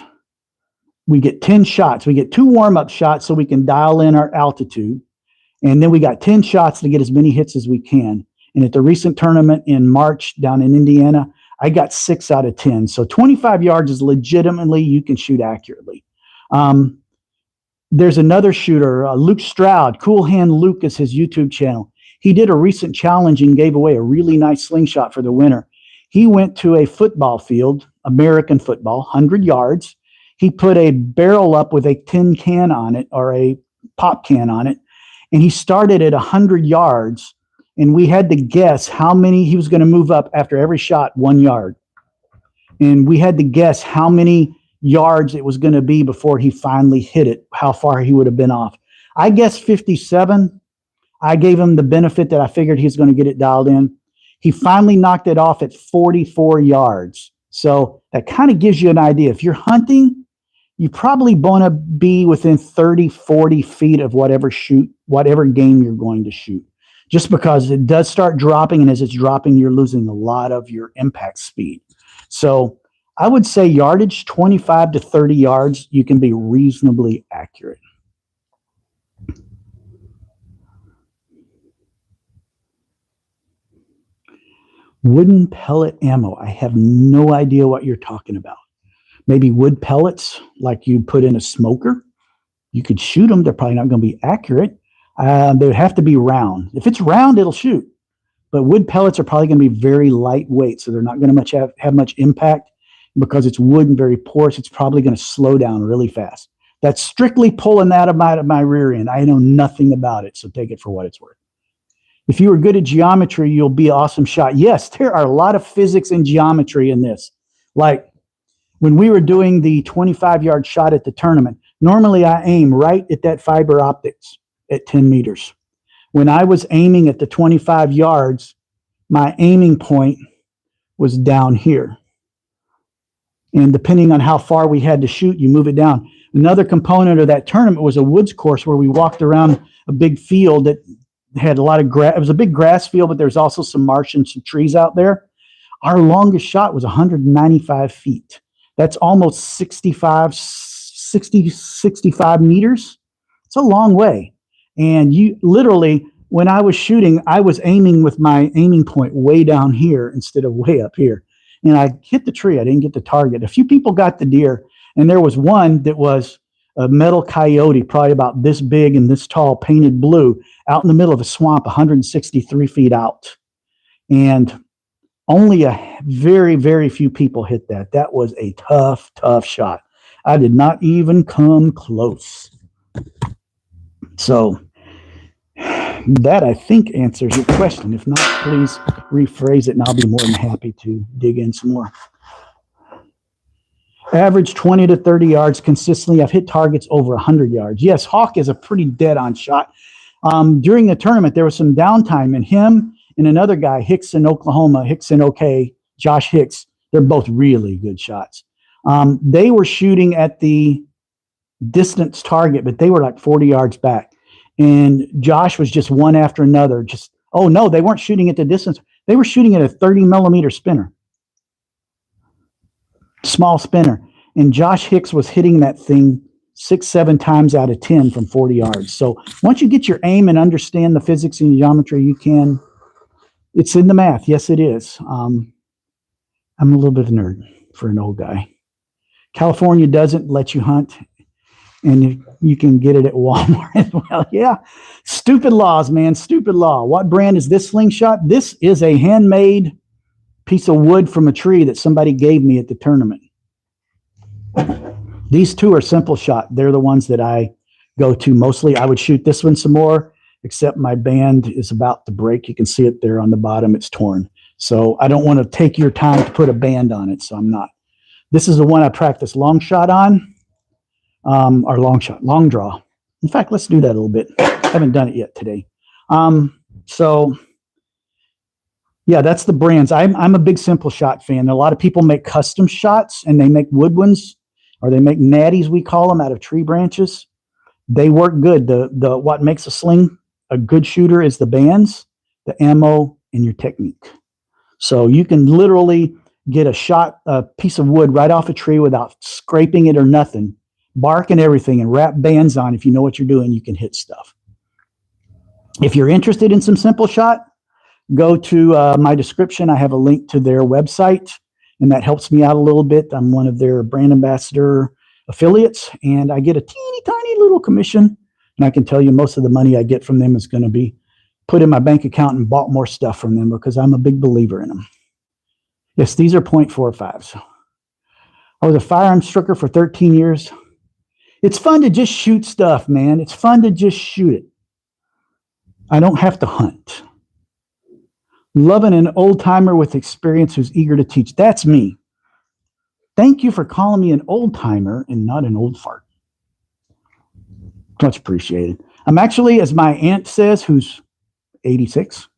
we get 10 shots. We get 2 warm-up shots so we can dial in our altitude. And then we got 10 shots to get as many hits as we can. And at the recent tournament in March down in Indiana, I got 6 out of 10. So 25 yards is legitimately, you can shoot accurately. There's another shooter, Luke Stroud, Cool Hand Luke is his YouTube channel. He did a recent challenge and gave away a really nice slingshot for the winner. He went to a football field, American football, 100 yards. He put a barrel up with a tin can on it or a pop can on it, and he started at 100 yards, and we had to guess how many he was going to move up after every shot, 1 yard. And we had to guess how many yards it was going to be before he finally hit it, how far he would have been off. I guessed 57. I gave him the benefit that I figured he was going to get it dialed in. He finally knocked it off at 44 yards. So that kind of gives you an idea. If you're hunting, you probably want to be within 30, 40 feet of whatever game you're going to shoot. Just because it does start dropping, and as it's dropping, you're losing a lot of your impact speed. So I would say yardage, 25 to 30 yards, you can be reasonably accurate. Wooden pellet ammo. I have no idea what you're talking about. Maybe wood pellets like you put in a smoker. You could shoot them. They're probably not going to be accurate. They would have to be round. If it's round, it'll shoot. But wood pellets are probably going to be very lightweight, so they're not going to have much impact. Because it's wood and very porous, it's probably going to slow down really fast. That's strictly pulling that out of my rear end. I know nothing about it, so take it for what it's worth. If you are good at geometry, you'll be an awesome shot. Yes, there are a lot of physics and geometry in this. Like when we were doing the 25-yard shot at the tournament, normally I aim right at that fiber optics at 10 meters. When I was aiming at the 25 yards, my aiming point was down here. And depending on how far we had to shoot, you move it down. Another component of that tournament was a woods course where we walked around a big field that had a lot of grass. It was a big grass field, but there's also some marsh and some trees out there. Our longest shot was 195 feet. That's almost 65 meters. It's a long way. And you literally, when I was shooting, I was aiming with my aiming point way down here instead of way up here. And I hit the tree. I didn't get the target. A few people got the deer, and there was one that was a metal coyote, probably about this big and this tall, painted blue, out in the middle of a swamp, 163 feet out. And only a very, very few people hit that. That was a tough, tough shot. I did not even come close. So that, I think, answers your question. If not, please rephrase it, and I'll be more than happy to dig in some more. Average 20 to 30 yards consistently. I've hit targets over 100 yards. Yes, Hawk is a pretty dead-on shot. During the tournament, there was some downtime, and him and another guy, Hicks in Oklahoma, Hicks in OK, Josh Hicks, they're both really good shots. They were shooting at the distance target, but they were like 40 yards back. And Josh was just one after another. Oh no, they weren't shooting at the distance. They were shooting at a 30 millimeter spinner. Small spinner. And Josh Hicks was hitting that thing 6-7 times out of 10 from 40 yards. So once you get your aim and understand the physics and geometry, you can It's in the math. Yes, it is. I'm a little bit of a nerd for an old guy. California doesn't let you hunt, and you can get it at Walmart as well. Yeah. Stupid laws, man. Stupid law. What brand is this Slingshot? This is a handmade piece of wood from a tree that somebody gave me at the tournament. These two are Simpleshot. They're the ones that I go to mostly. I would shoot this one some more, except my band is about to break. You can see it there on the bottom. It's torn. So I don't want to take your time to put a band on it, so I'm not. This is the one I practice long shot on, or long draw. In fact, let's do that a little bit. I haven't done it yet today. So yeah, that's the brands. I'm a big Simpleshot fan. A lot of people make custom shots, and they make wood ones, or they make natties, we call them, out of tree branches. They work good. The what makes a sling a good shooter is the bands, the ammo, and your technique. So you can literally get a piece of wood right off a tree without scraping it or nothing, bark and everything, and wrap bands on. If you know what you're doing, you can hit stuff. If you're interested in some Simpleshot, go to my description. I have a link to their website, and that helps me out a little bit. I'm one of their brand ambassador affiliates, and I get a teeny tiny little commission. And I can tell you most of the money I get from them is going to be put in my bank account and bought more stuff from them, because I'm a big believer in them. Yes, these are .45s. I was a firearm instructor for 13 years. It's fun to just shoot stuff, man. It's fun to just shoot it. I don't have to hunt. Loving an old timer with experience who's eager to teach. That's me. Thank you for calling me an old timer and not an old fart. Much appreciated. I'm actually, as my aunt says, who's 86,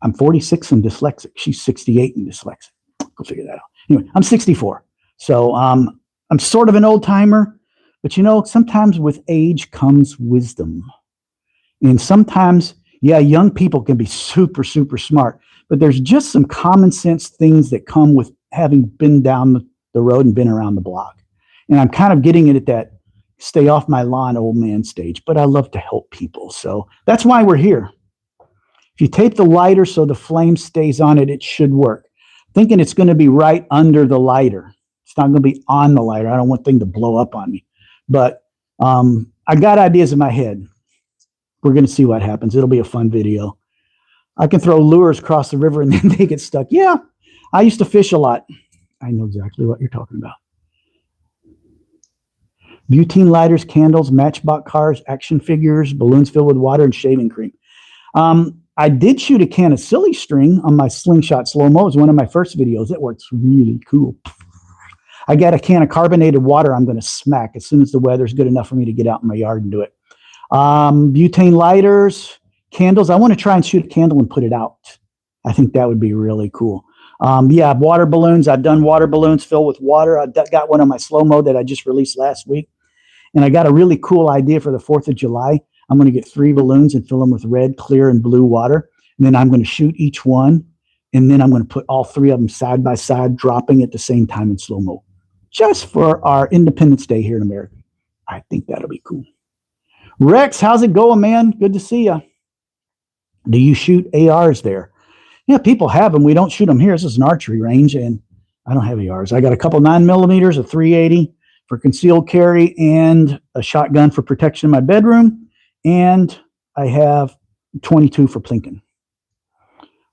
I'm 46 and dyslexic. She's 68 and dyslexic. Go figure that out. Anyway, I'm 64. So I'm sort of an old timer, but you know, sometimes with age comes wisdom. And sometimes, yeah, young people can be super, super smart, but there's just some common sense things that come with having been down the road and been around the block. And I'm kind of getting it at that stay off my lawn old man stage, but I love to help people. So that's why we're here. If you tape the lighter so the flame stays on it, it should work. Thinking it's going to be right under the lighter. It's not going to be on the lighter. I don't want things to blow up on me. But I got ideas in my head. We're going to see what happens. It'll be a fun video. I can throw lures across the river and then they get stuck. Yeah, I used to fish a lot. I know exactly what you're talking about. Butane lighters, candles, matchbox cars, action figures, balloons filled with water, and shaving cream. I did shoot a can of silly string on my Slingshot slow-mo. It was one of my first videos. It works really cool. I got a can of carbonated water I'm going to smack as soon as the weather's good enough for me to get out in my yard and do it. Butane lighters, candles. I want to try and shoot a candle and put it out. I think that would be really cool. Yeah, water balloons. I've done water balloons filled with water. I got one on my slow-mo that I just released last week. And I got a really cool idea for the 4th of July. I'm going to get 3 balloons and fill them with red, clear, and blue water. And then I'm going to shoot each one. And then I'm going to put all 3 of them side by side, dropping at the same time in slow-mo. Just for our Independence Day here in America. I think that'll be cool. Rex, how's it going, man? Good to see you. Do you shoot ARs there? Yeah, people have them. We don't shoot them here. This is an archery range, and I don't have ARs. I got a couple 9mm, a 380 for concealed carry, and a shotgun for protection in my bedroom. And I have 22 for plinking.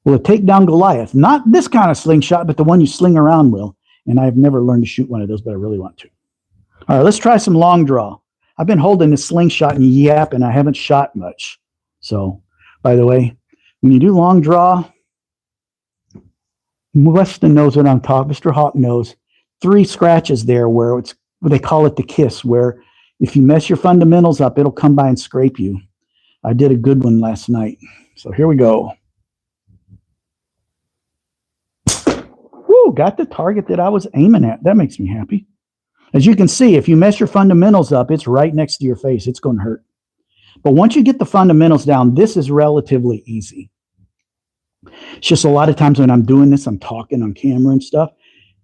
Will it take down Goliath? Not this kind of slingshot, but the one you sling around will. And I've never learned to shoot one of those, but I really want to. All right, let's try some long draw. I've been holding this slingshot and yapping. I haven't shot much. So, by the way, when you do long draw, Weston knows what I'm talking. Mr. Hawk knows. 3 scratches there where they call it the kiss, where if you mess your fundamentals up, it'll come by and scrape you. I did a good one last night. So here we go. Woo, got the target that I was aiming at. That makes me happy. As you can see, if you mess your fundamentals up, it's right next to your face. It's going to hurt. But once you get the fundamentals down, this is relatively easy. It's just a lot of times when I'm doing this, I'm talking on camera and stuff,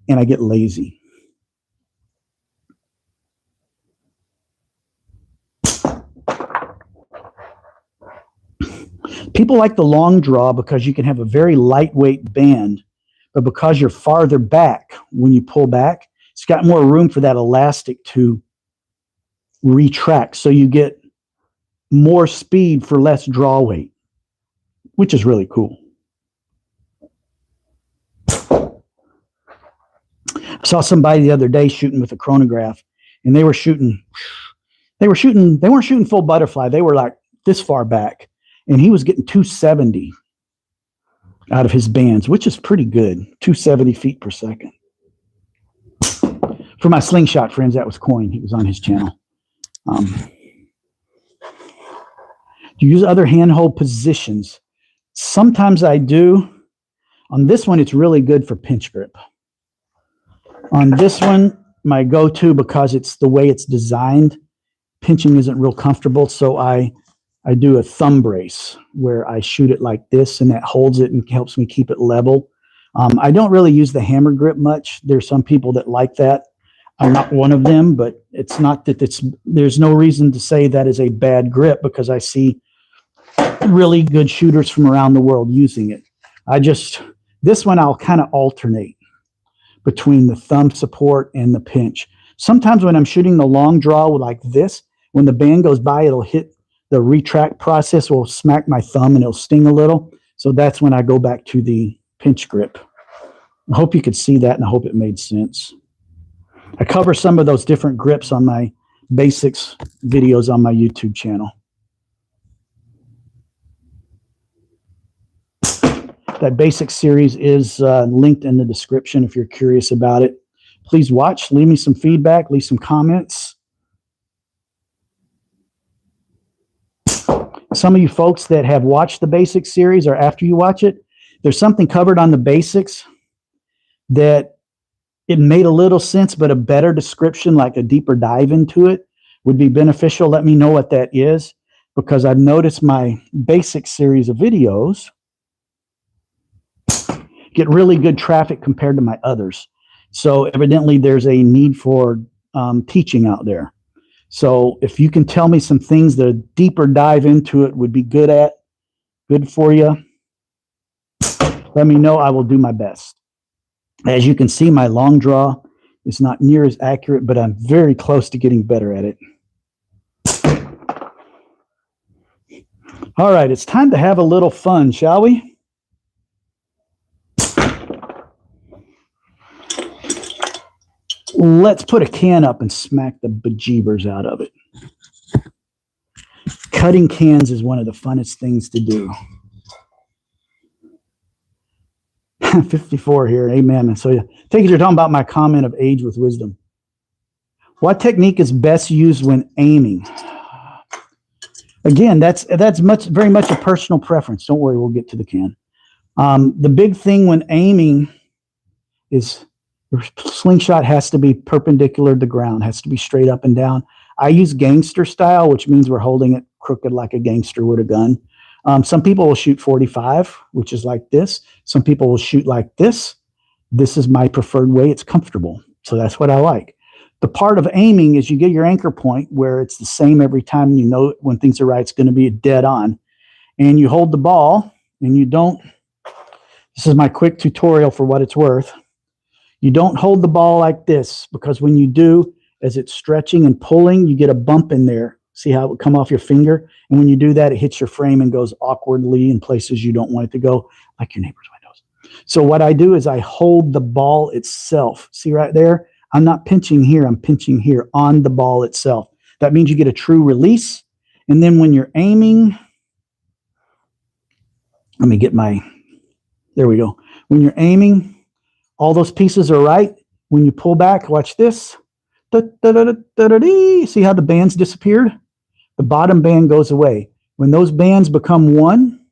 and I get lazy. People like the long draw because you can have a very lightweight band, but because you're farther back, when you pull back, it's got more room for that elastic to retract. So you get more speed for less draw weight, which is really cool. I saw somebody the other day shooting with a chronograph, and they weren't shooting full butterfly. They were like this far back, and he was getting 270 out of his bands, which is pretty good, 270 feet per second. For my Slingshot friends, that was Coin. He was on his channel. Do you use other handhold positions? Sometimes I do. On this one, it's really good for pinch grip. On this one, my go-to, because it's the way it's designed, pinching isn't real comfortable, so I do a thumb brace where I shoot it like this, and that holds it and helps me keep it level. I don't really use the hammer grip much. There's some people that like that. I'm not one of them, but it's not that there's no reason to say that is a bad grip, because I see really good shooters from around the world using it. This one I'll kind of alternate between the thumb support and the pinch. Sometimes when I'm shooting the long draw like this, when the band goes by, it'll hit the retract process, will smack my thumb and it'll sting a little. So that's when I go back to the pinch grip. I hope you could see that, and I hope it made sense. I cover some of those different grips on my basics videos on my YouTube channel. That basic series is linked in the description if you're curious about it. Please watch, leave me some feedback, leave some comments. Some of you folks that have watched the basic series, or after you watch it, there's something covered on the basics that it made a little sense, but a better description, like a deeper dive into it, would be beneficial. Let me know what that is, because I've noticed my basic series of videos get really good traffic compared to my others. So evidently there's a need for teaching out there. So if you can tell me some things that a deeper dive into it would be good for you, let me know. I will do my best. As you can see, my long draw is not near as accurate, but I'm very close to getting better at it. All right, it's time to have a little fun, shall we? Let's put a can up and smack the bejeebers out of it. Cutting cans is one of the funnest things to do. 54 here, amen. So I think you're talking about my comment of age with wisdom. What technique is best used when aiming? Again, that's very much a personal preference. Don't worry, we'll get to the can. The big thing when aiming is your slingshot has to be perpendicular to the ground, has to be straight up and down. I use gangster style, which means we're holding it crooked like a gangster would a gun. Some people will shoot 45, which is like this. Some people will shoot like this. This is my preferred way. It's comfortable. So that's what I like. The part of aiming is you get your anchor point where it's the same every time. You know when things are right, it's going to be dead on. And you hold the ball, and you don't. This is my quick tutorial for what it's worth. You don't hold the ball like this, because when you do, as it's stretching and pulling, you get a bump in there. See how it would come off your finger? And when you do that, it hits your frame and goes awkwardly in places you don't want it to go, like your neighbor's windows. So what I do is I hold the ball itself. See right there? I'm not pinching here. I'm pinching here on the ball itself. That means you get a true release. And then when you're aiming, let me get there we go. When you're aiming, all those pieces are right. When you pull back, watch this. See how the bands disappeared? The bottom band goes away. When those bands become one,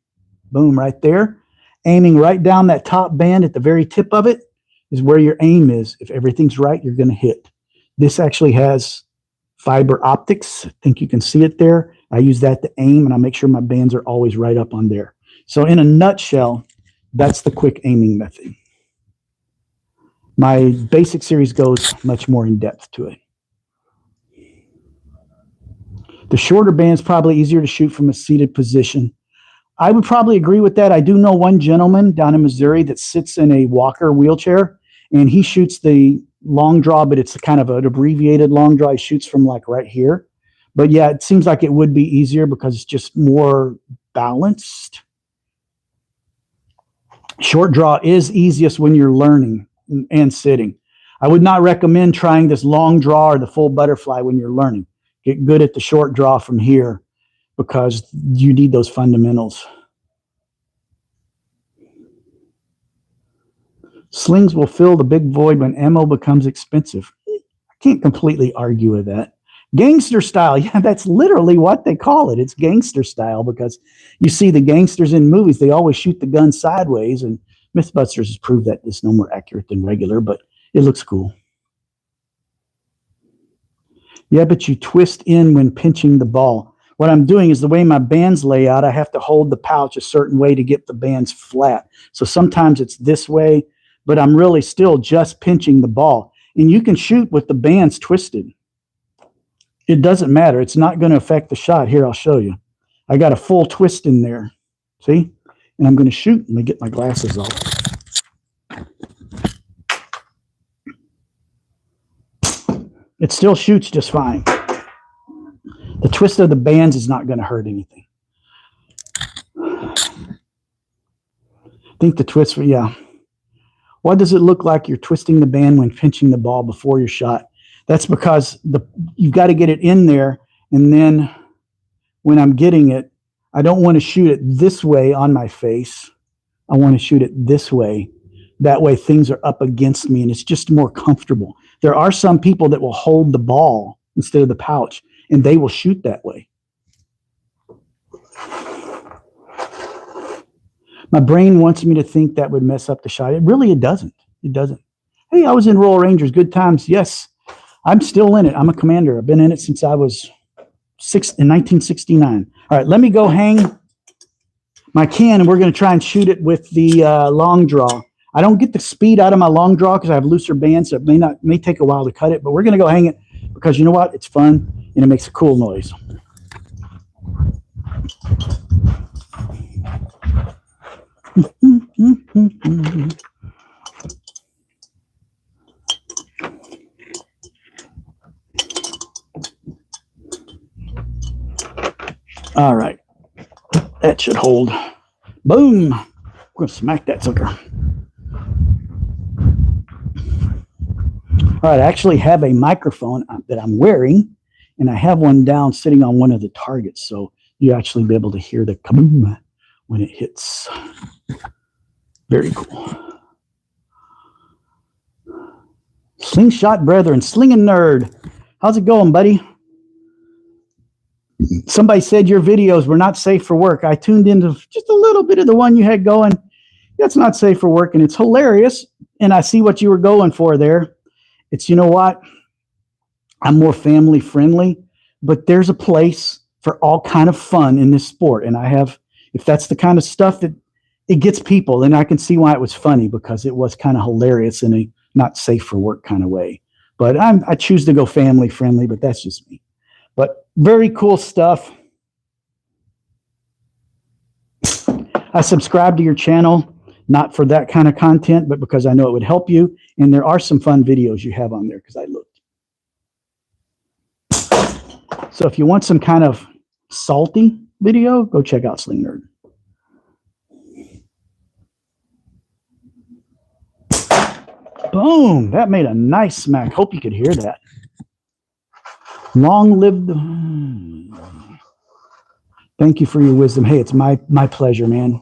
boom, right there, aiming right down that top band at the very tip of it is where your aim is. If everything's right, you're going to hit. This actually has fiber optics. I think you can see it there. I use that to aim, and I make sure my bands are always right up on there. So in a nutshell, that's the quick aiming method. My basic series goes much more in depth to it. The shorter band is probably easier to shoot from a seated position. I would probably agree with that. I do know one gentleman down in Missouri that sits in a walker wheelchair, and he shoots the long draw, but it's kind of an abbreviated long draw. He shoots from like right here. But yeah, it seems like it would be easier because it's just more balanced. Short draw is easiest when you're learning and sitting. I would not recommend trying this long draw or the full butterfly when you're learning. Get good at the short draw from here because you need those fundamentals. Slings will fill the big void when ammo becomes expensive. I can't completely argue with that. Gangster style, yeah, that's literally what they call it. It's gangster style because you see the gangsters in movies, they always shoot the gun sideways, and Mythbusters has proved that it's no more accurate than regular, but it looks cool. Yeah, but you twist in when pinching the ball. What I'm doing is the way my bands lay out, I have to hold the pouch a certain way to get the bands flat. So sometimes it's this way, but I'm really still just pinching the ball. And you can shoot with the bands twisted. It doesn't matter. It's not going to affect the shot. Here, I'll show you. I got a full twist in there. See? And I'm going to shoot. Let me get my glasses off. It still shoots just fine. The twist of the bands is not going to hurt anything. I think the twist, yeah. Why does it look like you're twisting the band when pinching the ball before your shot? That's because you've got to get it in there, and then when I'm getting it, I don't want to shoot it this way on my face. I want to shoot it this way. That way things are up against me, and it's just more comfortable. There are some people that will hold the ball instead of the pouch, and they will shoot that way. My brain wants me to think that would mess up the shot. It doesn't. It doesn't. Hey, I was in Royal Rangers. Good times. Yes. I'm still in it. I'm a commander. I've been in it since I was in 1969. All right, let me go hang my can, and we're going to try and shoot it with the long draw. I don't get the speed out of my long draw because I have looser bands, so it may take a while to cut it, but we're going to go hang it because you know what? It's fun, and it makes a cool noise. All right, that should hold. Boom! We're going to smack that sucker. All right, I actually have a microphone that I'm wearing, and I have one down sitting on one of the targets, so you actually be able to hear the kaboom when it hits. Very cool. Slingshot brethren, slinging nerd. How's it going, buddy? Somebody said your videos were not safe for work. I tuned into just a little bit of the one you had going. That's not safe for work, and it's hilarious. And I see what you were going for there. It's, you know what? I'm more family friendly, but there's a place for all kind of fun in this sport. And if that's the kind of stuff that it gets people, then I can see why it was funny, because it was kind of hilarious in a not safe for work kind of way. But I choose to go family friendly, but that's just me. But very cool stuff. I subscribe to your channel, not for that kind of content, but because I know it would help you. And there are some fun videos you have on there because I looked. So if you want some kind of salty video, go check out Sling Nerd. Boom! That made a nice smack. Hope you could hear that. Long live the... Thank you for your wisdom. Hey, it's my pleasure, man.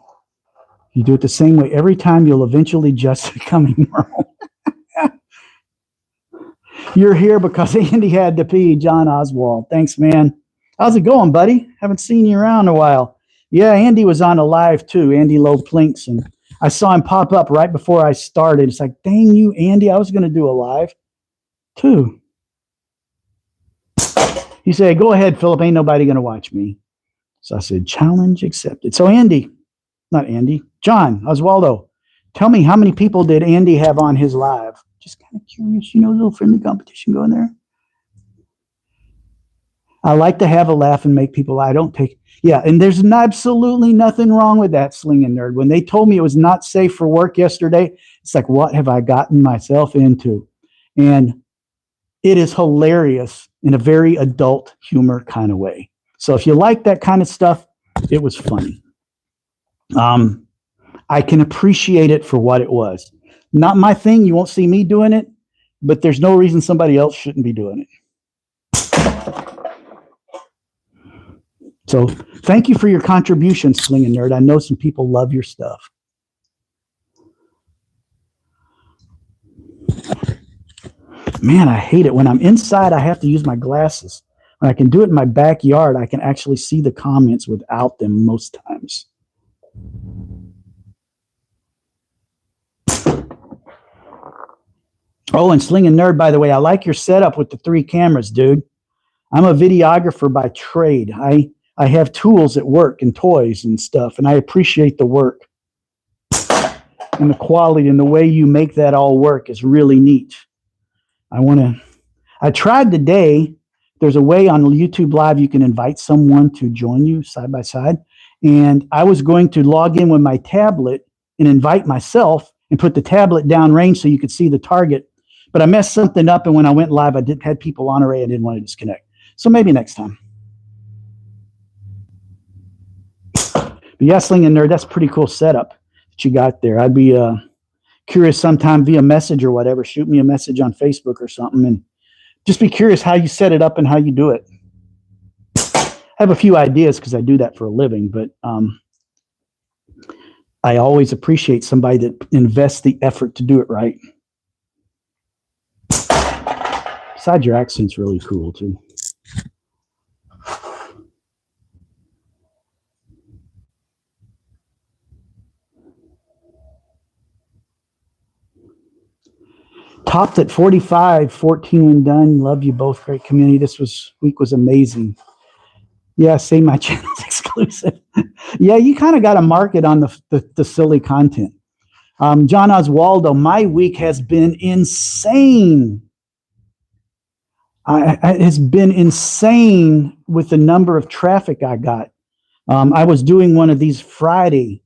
You do it the same way every time, you'll eventually just become normal. You're here because Andy had to pee, John Oswald. Thanks, man. How's it going, buddy? Haven't seen you around a while. Yeah, Andy was on a live too, Andy Low Plinks, and I saw him pop up right before I started. It's like, dang you, Andy, I was going to do a live too. He said, go ahead, Philip, ain't nobody going to watch me. So I said, challenge accepted. So Andy, not Andy, John Oswaldo, tell me, how many people did Andy have on his live? Just kind of curious, a little friendly competition going there. I like to have a laugh and make people. I don't take. Yeah, and there's absolutely nothing wrong with that, Slinging Nerd. When they told me it was not safe for work yesterday, it's like, what have I gotten myself into? And it is hilarious in a very adult humor kind of way. So if you like that kind of stuff, it was funny. I can appreciate it for what it was. Not my thing. You won't see me doing it, but there's no reason somebody else shouldn't be doing it. So thank you for your contribution, Slinging Nerd. I know some people love your stuff. Man, I hate it. When I'm inside, I have to use my glasses. When I can do it in my backyard, I can actually see the comments without them most times. Oh, and Slinging Nerd, by the way, I like your setup with the 3 cameras, dude. I'm a videographer by trade. I have tools at work and toys and stuff, and I appreciate the work. And the quality and the way you make that all work is really neat. I tried today. There's a way on YouTube Live you can invite someone to join you side by side. And I was going to log in with my tablet and invite myself and put the tablet down range so you could see the target. But I messed something up, and when I went live, I had people on array. I didn't want to disconnect. So maybe next time. But yeah, Slinging Nerd, that's a pretty cool setup that you got there. I'd be curious sometime via message or whatever. Shoot me a message on Facebook or something, and just be curious how you set it up and how you do it. I have a few ideas because I do that for a living, but I always appreciate somebody that invests the effort to do it right. Besides, your accent's really cool too. Topped at 45, 14 when done. Love you both. Great community. This week was amazing. Yeah, say my channel's exclusive. Yeah, you kind of got to market on the silly content. John Oswaldo, my week has been insane. It has been insane with the number of traffic I got. I was doing one of these Friday,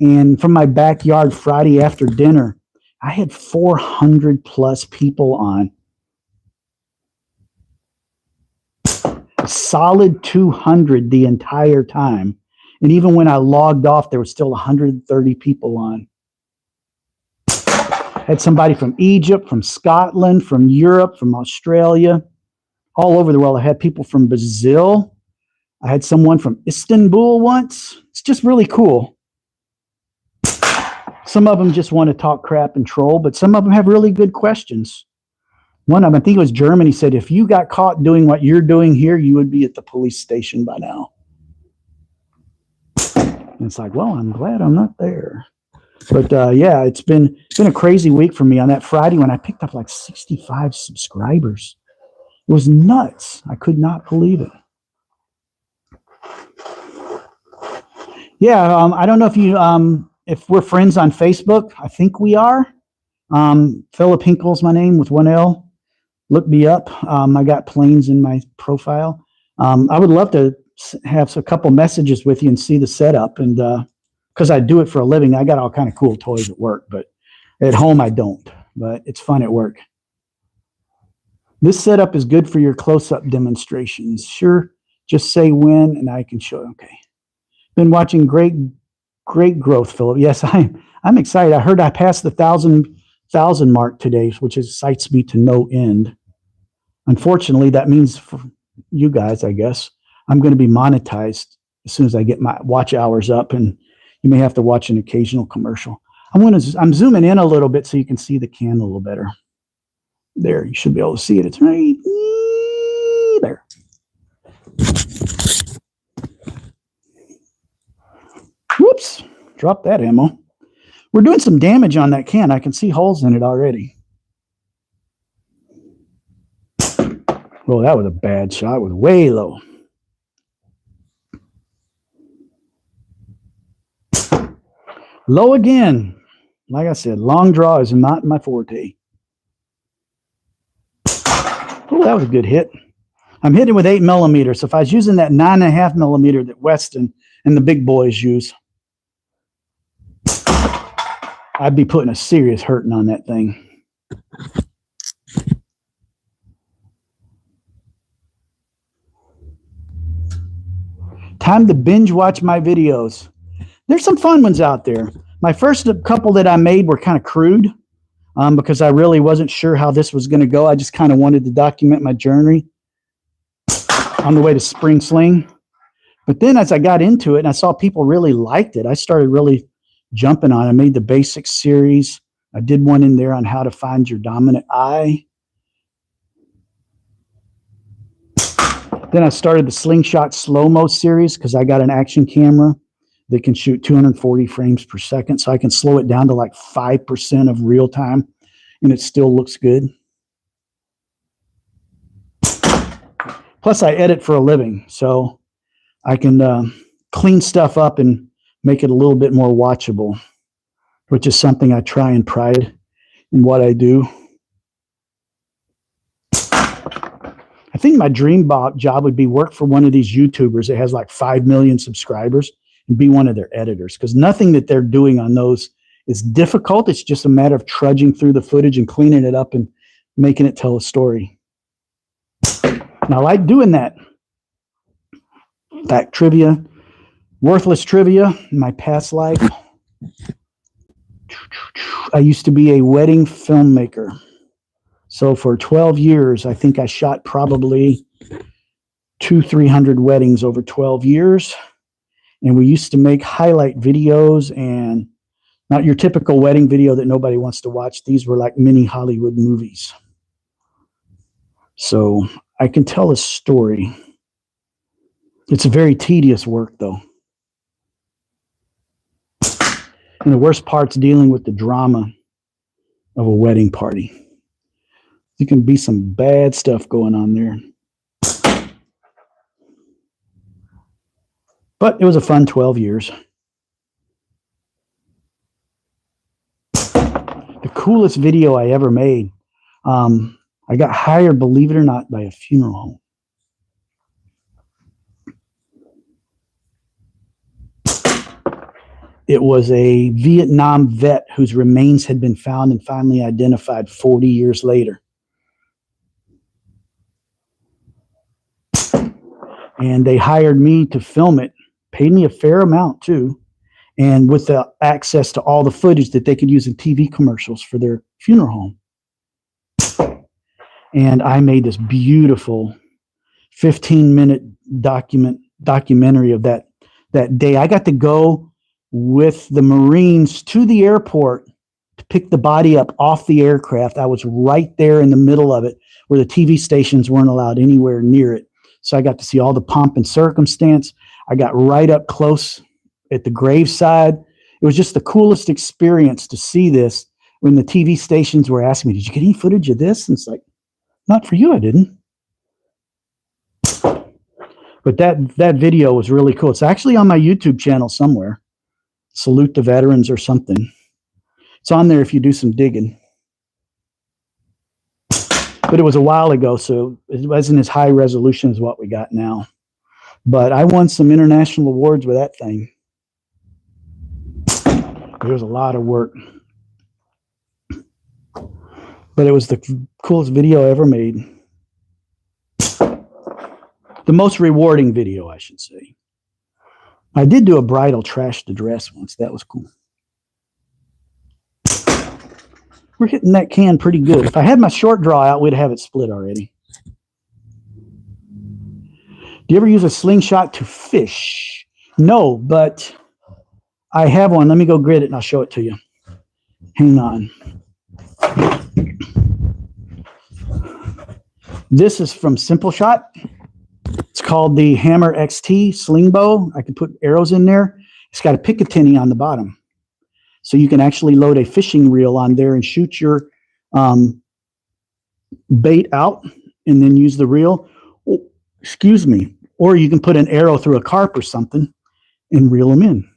and from my backyard Friday after dinner, I had 400 plus people on. Solid 200 the entire time. And even when I logged off, there was still 130 people on. Had somebody from Egypt, from Scotland, from Europe, from Australia, all over the world. I had people from Brazil. I had someone from Istanbul once. It's just really cool. Some of them just want to talk crap and troll, but some of them have really good questions. One of them, I think it was Germany, said, if you got caught doing what you're doing here, you would be at the police station by now. And it's like, well, I'm glad I'm not there. But yeah, it's been a crazy week for me. On that Friday when I picked up like 65 subscribers. It was nuts. I could not believe it. Yeah, I don't know if we're friends on Facebook. I think we are. Philip Hinkle's my name with 1 L. Look me up. I got planes in my profile. I would love to have a couple messages with you and see the setup. And because I do it for a living, I got all kind of cool toys at work, but at home I don't. But it's fun at work. This setup is good for your close-up demonstrations. Sure, just say when and I can show. Okay. Been watching great growth, Philip. Yes, I'm excited. I heard I passed the 1,000 mark today, which excites me to no end. Unfortunately, that means for you guys, I guess, I'm going to be monetized as soon as I get my watch hours up, and you may have to watch an occasional commercial. I'm zooming in a little bit so you can see the can a little better. There, you should be able to see it. It's right there. Whoops, dropped that ammo. We're doing some damage on that can. I can see holes in it already. Oh, that was a bad shot. It was way low. Low again. Like I said, long draw is not my forte. Oh, that was a good hit. I'm hitting with 8mm. So if I was using that 9.5mm that Weston and the big boys use, I'd be putting a serious hurting on that thing. Time to binge watch my videos. There's some fun ones out there. My first couple that I made were kind of crude because I really wasn't sure how this was going to go. I just kind of wanted to document my journey on the way to Spring Sling. But then as I got into it and I saw people really liked it, I started really jumping on it. I made the basic series. I did one in there on how to find your dominant eye. Then I started the Slingshot slow-mo series because I got an action camera that can shoot 240 frames per second. So I can slow it down to like 5% of real time and it still looks good. Plus I edit for a living. So I can clean stuff up and make it a little bit more watchable, which is something I try and pride in what I do. I think my dream job would be work for one of these YouTubers that has like 5 million subscribers and be one of their editors, because nothing that they're doing on those is difficult. It's just a matter of trudging through the footage and cleaning it up and making it tell a story. And I like doing that. Fact trivia, worthless trivia in my past life. I used to be a wedding filmmaker. So for 12 years, I think I shot probably 200-300 weddings over 12 years. And we used to make highlight videos, and not your typical wedding video that nobody wants to watch. These were like mini Hollywood movies. So I can tell a story. It's a very tedious work, though. And the worst part's dealing with the drama of a wedding party. There can be some bad stuff going on there. But it was a fun 12 years. The coolest video I ever made, I got hired, believe it or not, by a funeral home. It was a Vietnam vet whose remains had been found and finally identified 40 years later. And they hired me to film it, paid me a fair amount too, and with the access to all the footage that they could use in TV commercials for their funeral home. And I made this beautiful 15-minute documentary of that day. I got to go with the Marines to the airport to pick the body up off the aircraft. I was right there in the middle of it where the TV stations weren't allowed anywhere near it. So I got to see all the pomp and circumstance. I got right up close at the graveside. It was just the coolest experience to see this when the TV stations were asking me, did you get any footage of this? And it's like, not for you, I didn't. But that video was really cool. It's actually on my YouTube channel somewhere. Salute the Veterans or something. It's on there if you do some digging. But it was a while ago, so it wasn't as high resolution as what we got now. But I won some international awards with that thing. It was a lot of work. But it was the coolest video I ever made. The most rewarding video, I should say. I did do a bridal trash to dress once. That was cool. We're hitting that can pretty good. If I had my short draw out, we'd have it split already. Do you ever use a slingshot to fish? No, but I have one. Let me go grid it and I'll show it to you. Hang on. This is from Simpleshot. It's called the Hammer XT Sling Bow. I can put arrows in there. It's got a Picatinny on the bottom. So you can actually load a fishing reel on there and shoot your bait out and then use the reel. Oh, excuse me. Or you can put an arrow through a carp or something and reel them in.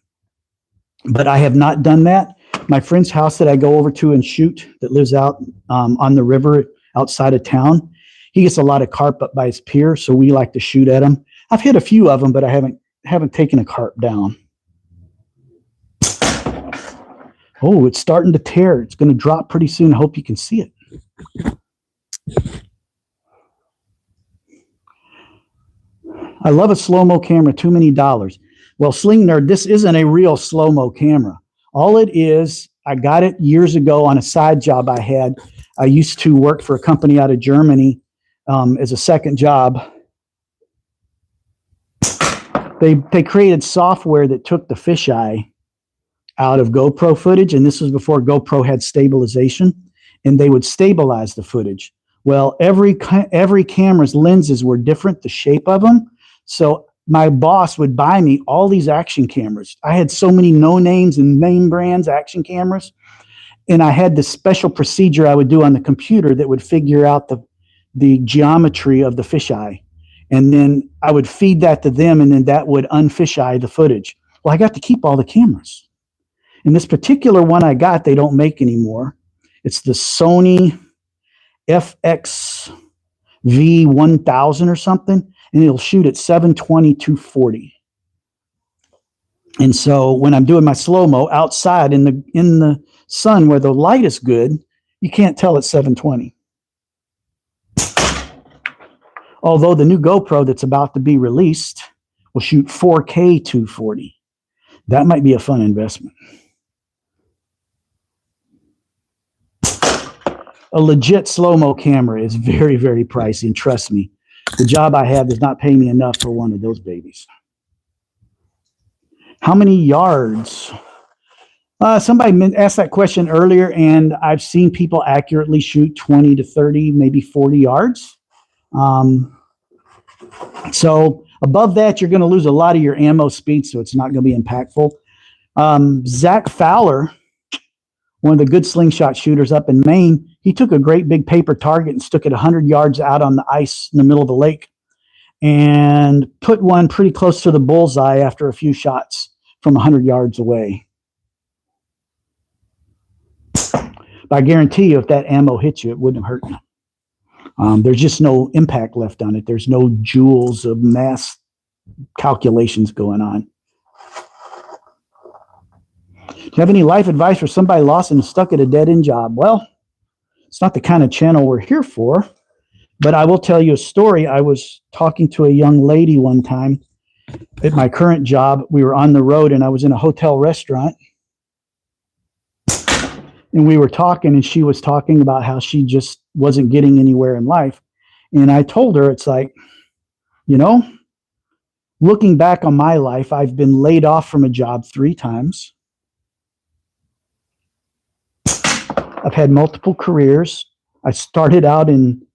But I have not done that. My friend's house that I go over to and shoot that lives out on the river outside of town, He gets a lot of carp up by his pier, so we like to shoot at him. I've hit a few of them, but I haven't taken a carp down. Oh, it's starting to tear. It's going to drop pretty soon. I hope you can see it. I love a slow-mo camera, too many dollars. Well, Sling Nerd, this isn't a real slow-mo camera. All it is, I got it years ago on a side job I had. I used to work for a company out of Germany as a second job. They created software that took the fisheye out of GoPro footage, and this was before GoPro had stabilization, and they would stabilize the footage. Well, every camera's lenses were different, the shape of them. So my boss would buy me all these action cameras. I had so many no names and name brands action cameras, and I had this special procedure I would do on the computer that would figure out the geometry of the fisheye. And then I would feed that to them, and then that would unfisheye the footage. Well, I got to keep all the cameras. And this particular one I got, they don't make anymore. It's the Sony FXV1000 or something, and it'll shoot at 720, 240. And so when I'm doing my slow-mo outside in the sun where the light is good, you can't tell it's 720. Although the new GoPro that's about to be released will shoot 4K 240. That might be a fun investment. A legit slow-mo camera is very, very pricey, and trust me, the job I have does not pay me enough for one of those babies. How many yards? Somebody asked that question earlier, and I've seen people accurately shoot 20 to 30, maybe 40 yards. So above that, you're going to lose a lot of your ammo speed, so it's not going to be impactful. Zach Fowler, one of the good slingshot shooters up in Maine, he took a great big paper target and stuck it 100 yards out on the ice in the middle of the lake and put one pretty close to the bullseye after a few shots from 100 yards away. But I guarantee you, if that ammo hit you, it wouldn't have hurt you. There's just no impact left on it. There's no joules of mass calculations going on. Do you have any life advice for somebody lost and stuck at a dead-end job? Well, it's not the kind of channel we're here for, but I will tell you a story. I was talking to a young lady one time at my current job. We were on the road, and I was in a hotel restaurant, and we were talking, and she was talking about how she just wasn't getting anywhere in life. And I told her, it's like, you know, looking back on my life, I've been laid off from a job 3 times. I've had multiple careers. I started out in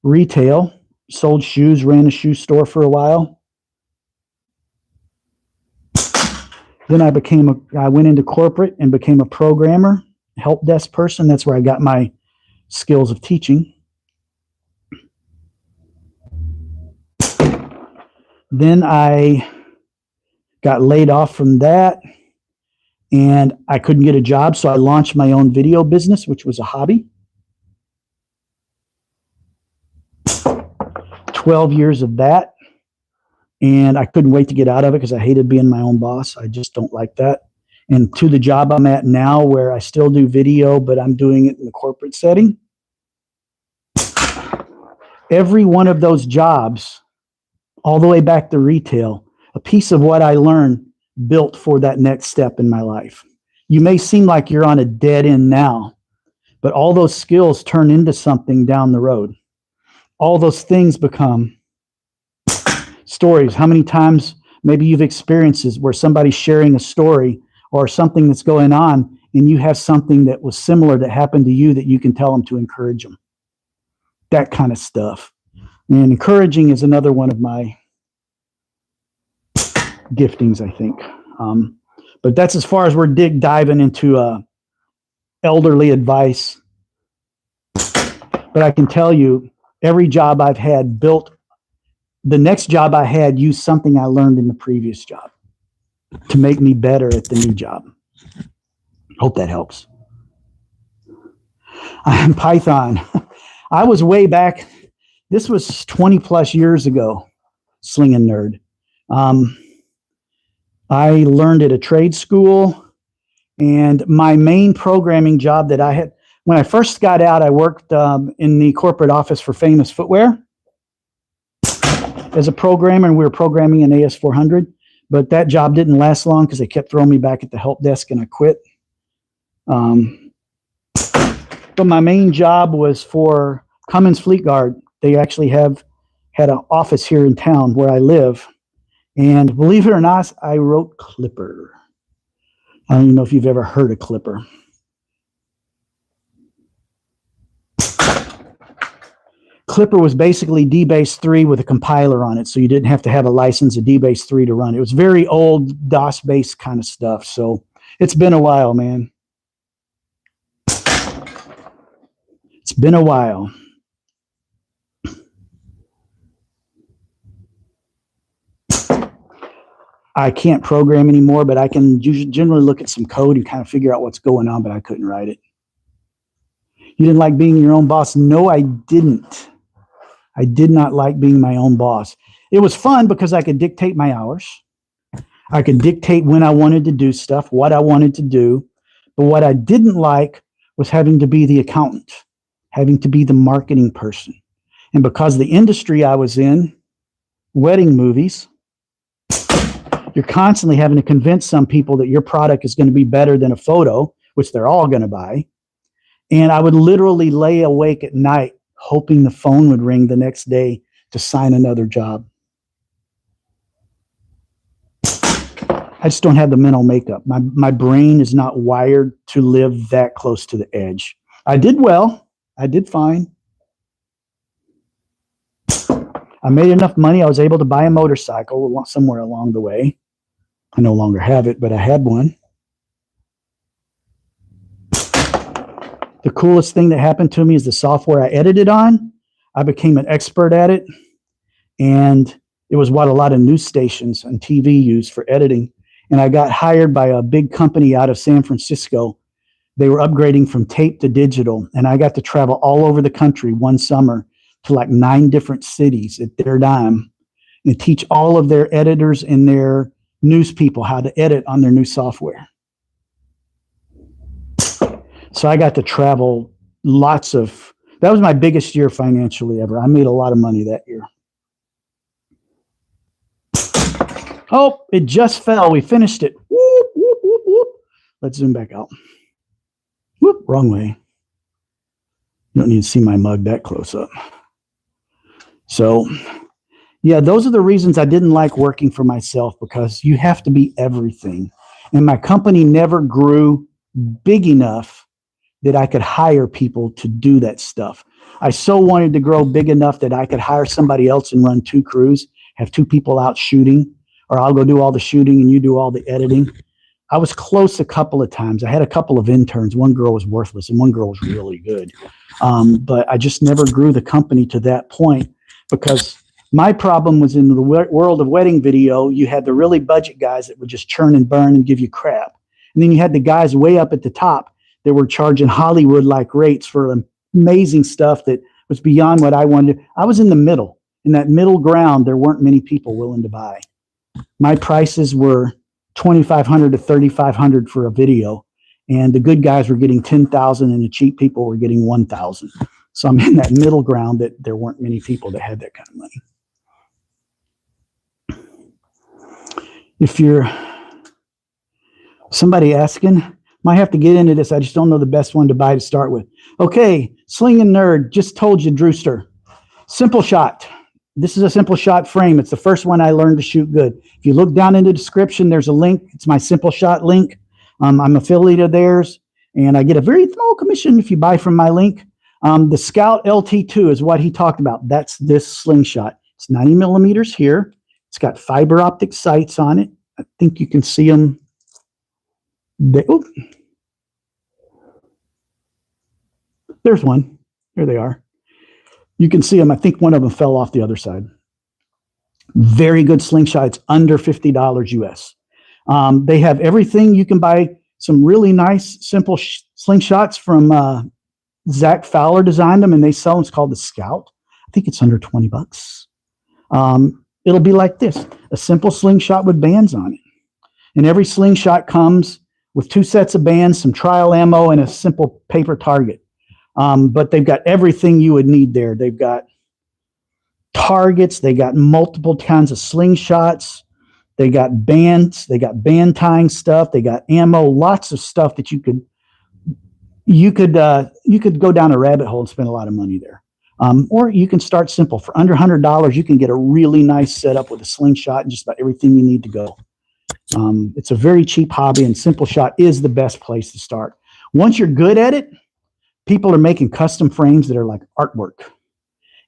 retail, sold shoes, ran a shoe store for a while. Then I went into corporate and became a programmer, help desk person. That's where I got my skills of teaching. Then I got laid off from that, and I couldn't get a job, so I launched my own video business, which was a hobby. 12 years of that, and I couldn't wait to get out of it because I hated being my own boss. I just don't like that. And to the job I'm at now, where I still do video, but I'm doing it in the corporate setting. Every one of those jobs, all the way back to retail, a piece of what I learned built for that next step in my life. You may seem like you're on a dead end now, but all those skills turn into something down the road. All those things become stories. How many times maybe you've experienced where somebody's sharing a story or something that's going on, and you have something that was similar that happened to you that you can tell them to encourage them. That kind of stuff. And encouraging is another one of my giftings, I think. But that's as far as we're diving into elderly advice. But I can tell you, every job I've had built, the next job I had used something I learned in the previous job to make me better at the new job. Hope that helps. I'm Python. I was way back This was 20 plus years ago, Slinging Nerd. I learned at a trade school, and my main programming job that I had, when I first got out, I worked in the corporate office for Famous Footwear as a programmer, and we were programming in AS400, but that job didn't last long because they kept throwing me back at the help desk and I quit. But my main job was for Cummins Fleet Guard. They actually had an office here in town where I live. And believe it or not, I wrote Clipper. I don't even know if you've ever heard of Clipper. Clipper was basically DBase 3 with a compiler on it, so you didn't have to have a license of DBase 3 to run it. It was very old DOS-based kind of stuff, so it's been a while, man. It's been a while. I can't program anymore, but I can generally look at some code and kind of figure out what's going on, but I couldn't write it. You didn't like being your own boss? No, I didn't. I did not like being my own boss. It was fun because I could dictate my hours. I could dictate when I wanted to do stuff, what I wanted to do. But what I didn't like was having to be the accountant, having to be the marketing person. And because the industry I was in, wedding movies, you're constantly having to convince some people that your product is going to be better than a photo, which they're all going to buy. And I would literally lay awake at night hoping the phone would ring the next day to sign another job. I just don't have the mental makeup. My brain is not wired to live that close to the edge. I did well. I did fine. I made enough money. I was able to buy a motorcycle somewhere along the way. I no longer have it, but I had one. The coolest thing that happened to me is the software I edited on. I became an expert at it, and it was what a lot of news stations and TV use for editing. And I got hired by a big company out of San Francisco. They were upgrading from tape to digital, and I got to travel all over the country one summer to like 9 different cities at their dime and teach all of their editors and their news people how to edit on their new software. So I got to travel that was my biggest year financially ever. I made a lot of money that year. Oh, it just fell. We finished it. Whoop, whoop, whoop, whoop. Let's zoom back out. Whoop, wrong way. You don't need to see my mug that close up. So, yeah, those are the reasons I didn't like working for myself, because you have to be everything. And my company never grew big enough that I could hire people to do that stuff. I so wanted to grow big enough that I could hire somebody else and run 2 crews, have 2 people out shooting, or I'll go do all the shooting and you do all the editing. I was close a couple of times. I had a couple of interns. One girl was worthless and one girl was really good. But I just never grew the company to that point, because my problem was in the world of wedding video. You had the really budget guys that would just churn and burn and give you crap. And then you had the guys way up at the top that were charging Hollywood-like rates for amazing stuff that was beyond what I wanted. I was in the middle. In that middle ground, there weren't many people willing to buy. My prices were $2,500 to $3,500 for a video, and the good guys were getting $10,000 and the cheap people were getting $1,000. So I'm in that middle ground that there weren't many people that had that kind of money. If you're somebody asking, might have to get into this. I just don't know the best one to buy to start with. Okay, Slinging Nerd, just told you, Drewster. Simpleshot. This is a Simpleshot frame. It's the first one I learned to shoot good. If you look down in the description, there's a link. It's my Simpleshot link. I'm affiliated of theirs, and I get a very small commission if you buy from my link. The Scout LT2 is what he talked about. That's this Slingshot. It's 90 millimeters here. It's got fiber optic sights on it. I think you can see them. There's one. There they are. You can see them. I think one of them fell off the other side. Very good Slingshot. It's under $50 US. They have everything. You can buy some really nice, simple Slingshots from Zach Fowler designed them, and they sell them. It's called the Scout. I think it's under 20 bucks. It'll be like this, a simple slingshot with bands on it. And every slingshot comes with 2 sets of bands, some trial ammo, and a simple paper target. But they've got everything you would need there. They've got targets. They got multiple kinds of slingshots. They got bands. They got band tying stuff. They got ammo, lots of stuff that you could go down a rabbit hole and spend a lot of money there. Or you can start simple. For under $100, you can get a really nice setup with a slingshot and just about everything you need to go. It's a very cheap hobby, and Simpleshot is the best place to start. Once you're good at it, people are making custom frames that are like artwork.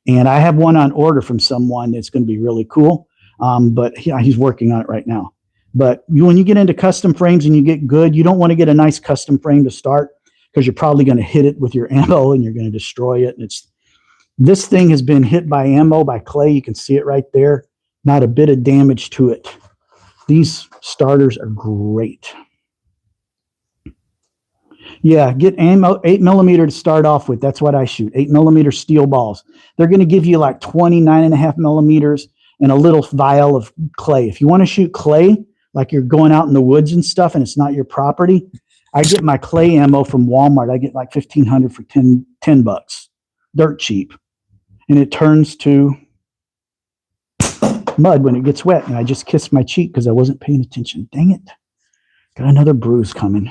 And I have one on order from someone that's going to be really cool. But he's working on it right now. But when you get into custom frames and you get good, you don't want to get a nice custom frame to start, because you're probably going to hit it with your ammo and you're going to destroy it. And this thing has been hit by ammo, by clay. You can see it right there. Not a bit of damage to it. These starters are great. Yeah, get ammo, 8mm to start off with. That's what I shoot, 8mm steel balls. They're going to give you like 29.5mm and a little vial of clay. If you want to shoot clay, like you're going out in the woods and stuff and it's not your property, I get my clay ammo from Walmart. I get like $1,500 for 10 bucks. Dirt cheap. And it turns to mud when it gets wet. And I just kissed my cheek because I wasn't paying attention. Dang it. Got another bruise coming.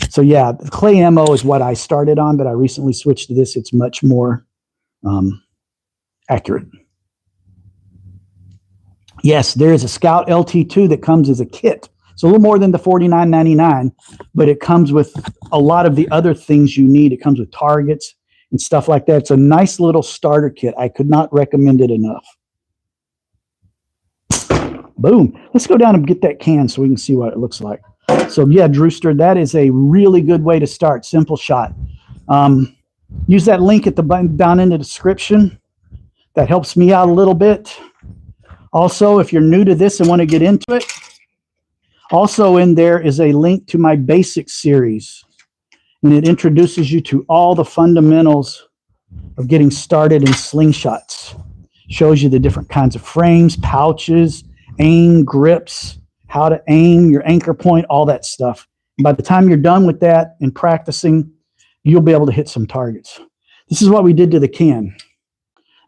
So yeah, the clay ammo is what I started on, but I recently switched to this. It's much more accurate. Yes, there is a Scout LT2 that comes as a kit. It's a little more than the $49.99, but it comes with a lot of the other things you need. It comes with targets and stuff like that. It's a nice little starter kit. I could not recommend it enough. Boom. Let's go down and get that can so we can see what it looks like. So yeah, Drewster, that is a really good way to start. Simpleshot. Use that link at the button down in the description. That helps me out a little bit. Also, if you're new to this and want to get into it, also in there is a link to my basic series. And it introduces you to all the fundamentals of getting started in slingshots. Shows you the different kinds of frames, pouches, aim, grips, how to aim, your anchor point, all that stuff. And by the time you're done with that and practicing, you'll be able to hit some targets. This is what we did to the can.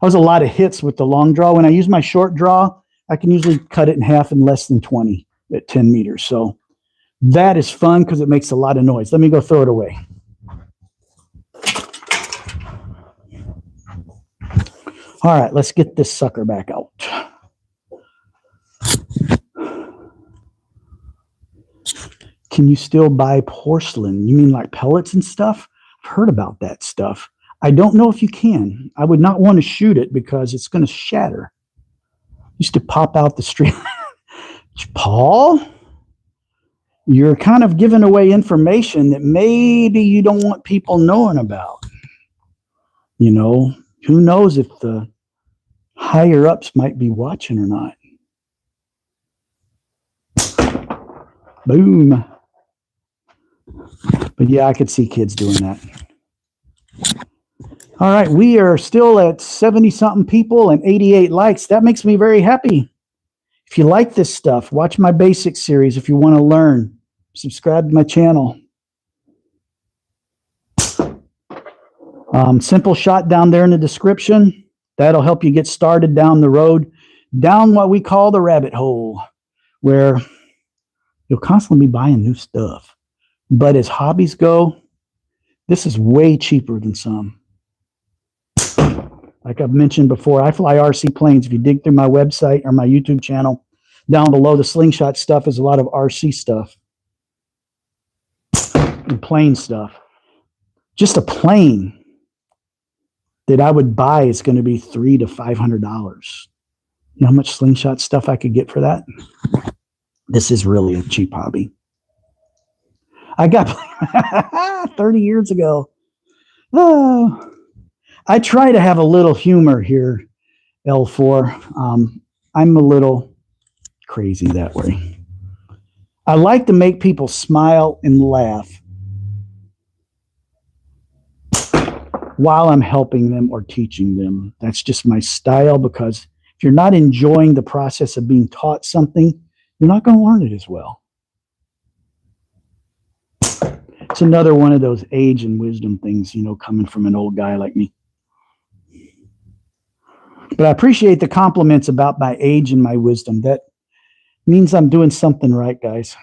That was a lot of hits with the long draw. When I use my short draw, I can usually cut it in half in less than 20 at 10 meters. So that is fun because it makes a lot of noise. Let me go throw it away. All right, let's get this sucker back out. Can you still buy porcelain? You mean like pellets and stuff? I've heard about that stuff. I don't know if you can. I would not want to shoot it because it's going to shatter. Used to pop out the street. Paul, you're kind of giving away information that maybe you don't want people knowing about. You know, who knows if the higher ups might be watching or not. Boom. But yeah, I could see kids doing that. All right, we are still at 70-something people and 88 likes. That makes me very happy. If you like this stuff, watch my basic series. If you want to learn, subscribe to my channel. Simpleshot down there in the description. That'll help you get started down the road, down what we call the rabbit hole, where you'll constantly be buying new stuff. But as hobbies go, this is way cheaper than some. Like I've mentioned before, I fly RC planes. If you dig through my website or my YouTube channel, down below the Slingshot stuff is a lot of RC stuff and plane stuff. Just a plane that I would buy is going to be $300 to $500. You know how much Slingshot stuff I could get for that? This is really a cheap hobby. I got 30 years ago. Oh, I try to have a little humor here, L4. I'm a little crazy that way. I like to make people smile and laugh. while I'm helping them or teaching them. That's just my style, because if you're not enjoying the process of being taught something, you're not going to learn it as well. It's another one of those age and wisdom things, you know, coming from an old guy like me. But I appreciate the compliments about my age and my wisdom. That means I'm doing something right, guys.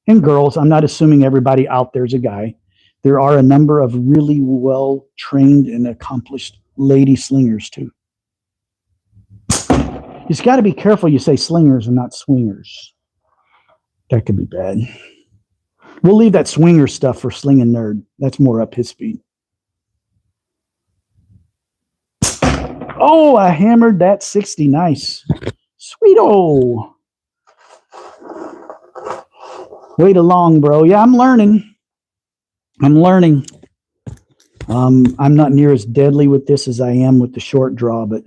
And girls, I'm not assuming everybody out there is a guy. There are a number of really well-trained and accomplished lady slingers, too. You just got to be careful you say slingers and not swingers. That could be bad. We'll leave that swinger stuff for Slinging Nerd. That's more up his speed. Oh, I hammered that 60. Nice. Sweet-o. Wait along, bro. Yeah, I'm learning. I'm not near as deadly with this as I am with the short draw, but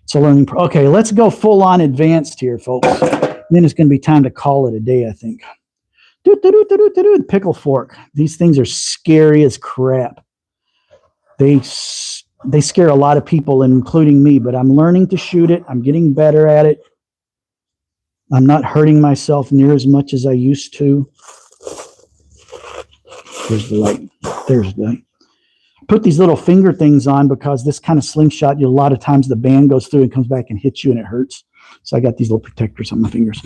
it's a learning. Okay, let's go full on advanced here, folks. Then it's going to be time to call it a day, I think. Pickle fork. These things are scary as crap. They scare a lot of people, including me, but I'm learning to shoot it. I'm getting better at it. I'm not hurting myself near as much as I used to. There's the light. There's the light. Put these little finger things on because this kind of slingshot, a lot of times the band goes through and comes back and hits you and it hurts. So I got these little protectors on my fingers.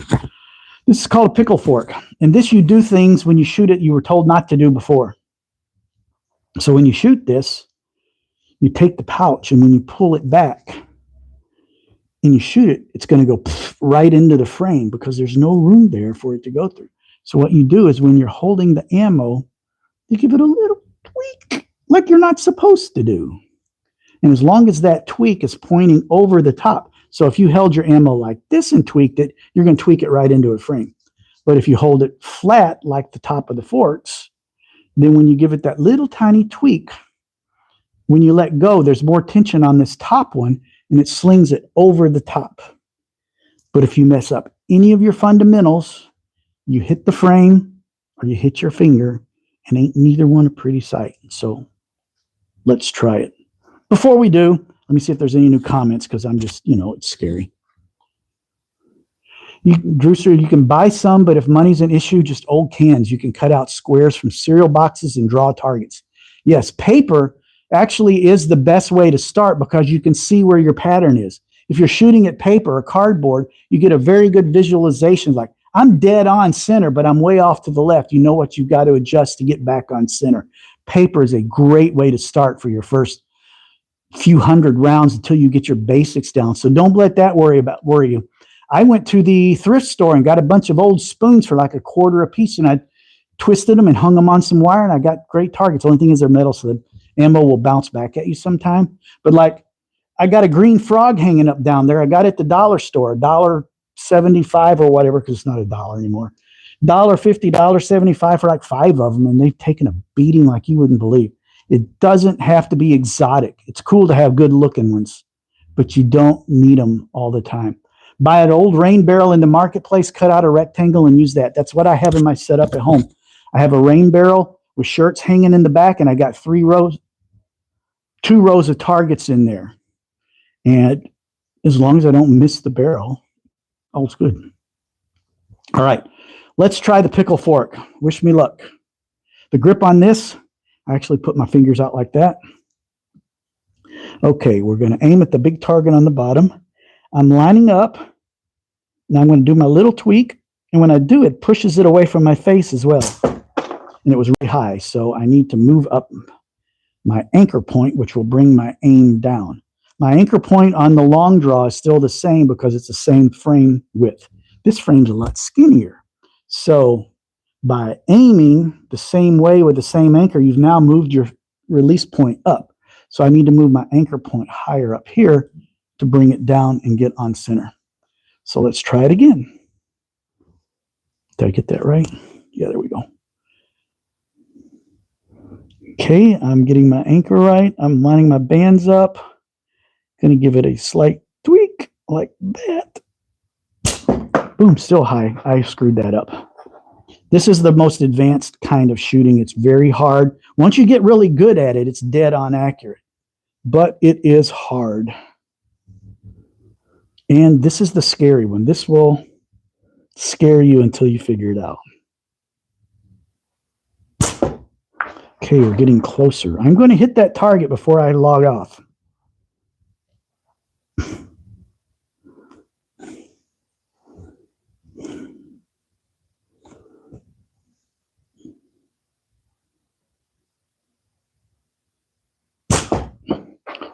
This is called a pickle fork. And this, you do things when you shoot it you were told not to do before. So when you shoot this, you take the pouch, and when you pull it back and you shoot it, it's going to go right into the frame because there's no room there for it to go through. So what you do is when you're holding the ammo, you give it a little tweak like you're not supposed to do. And as long as that tweak is pointing over the top, so if you held your ammo like this and tweaked it, you're going to tweak it right into a frame. But if you hold it flat like the top of the forks, then when you give it that little tiny tweak, when you let go, there's more tension on this top one, and it slings it over the top. But if you mess up any of your fundamentals, you hit the frame or you hit your finger, and ain't neither one a pretty sight. So let's try it. Before we do, let me see if there's any new comments, because I'm just, it's scary. Drewster, you can buy some, but if money's an issue, just old cans. You can cut out squares from cereal boxes and draw targets. Yes, paper actually is the best way to start because you can see where your pattern is. If you're shooting at paper or cardboard, you get a very good visualization. Like, I'm dead on center, but I'm way off to the left. You know what you've got to adjust to get back on center. Paper is a great way to start for your first few hundred rounds until you get your basics down. So don't let that worry you. I went to the thrift store and got a bunch of old spoons for like $0.25 a piece, and I twisted them and hung them on some wire, and I got great targets. The only thing is they're metal, so the ammo will bounce back at you sometime. But like, I got a green frog hanging up down there. I got it at the dollar store, $1.75 or whatever, because it's not $1 anymore. $1.50, $1.75 for like 5 of them, and they've taken a beating like you wouldn't believe. It doesn't have to be exotic. It's cool to have good looking ones, but you don't need them all the time. Buy an old rain barrel in the marketplace, cut out a rectangle, and use that. That's what I have in my setup at home. I have a rain barrel with shirts hanging in the back, and I got 2 rows of targets in there. And as long as I don't miss the barrel, all's good. All right, let's try the pickle fork. Wish me luck. The grip on this, I actually put my fingers out like that. Okay, we're going to aim at the big target on the bottom. I'm lining up. Now I'm going to do my little tweak. And when I do, it pushes it away from my face as well. And it was really high, so I need to move up my anchor point, which will bring my aim down. My anchor point on the long draw is still the same because it's the same frame width. This frame's a lot skinnier. So by aiming the same way with the same anchor, you've now moved your release point up. So I need to move my anchor point higher up here to bring it down and get on center. So let's try it again. Did I get that right? Yeah, there we go. Okay, I'm getting my anchor right. I'm lining my bands up. Going to give it a slight tweak like that. Boom, still high. I screwed that up. This is the most advanced kind of shooting. It's very hard. Once you get really good at it, it's dead on accurate. But it is hard. And this is the scary one. This will scare you until you figure it out. Okay, we're getting closer. I'm going to hit that target before I log off.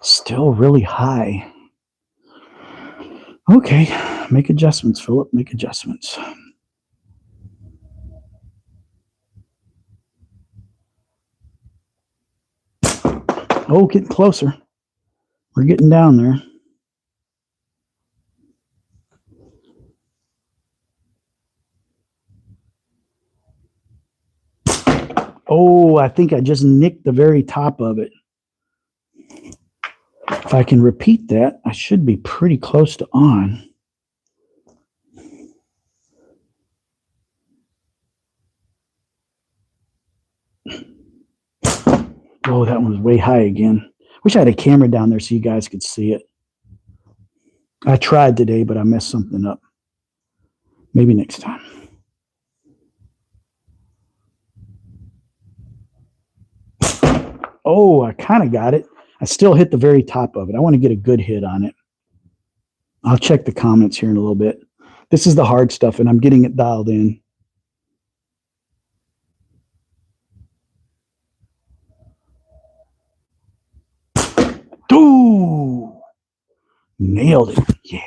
Still really high. Okay, make adjustments, Philip, make adjustments. Oh, getting closer. We're getting down there. Oh, I think I just nicked the very top of it. If I can repeat that, I should be pretty close to on. Oh, that one was way high again. Wish I had a camera down there so you guys could see it. I tried today, but I messed something up. Maybe next time. Oh, I kind of got it. I still hit the very top of it. I want to get a good hit on it. I'll check the comments here in a little bit. This is the hard stuff, and I'm getting it dialed in. Ooh, nailed it. Yeah.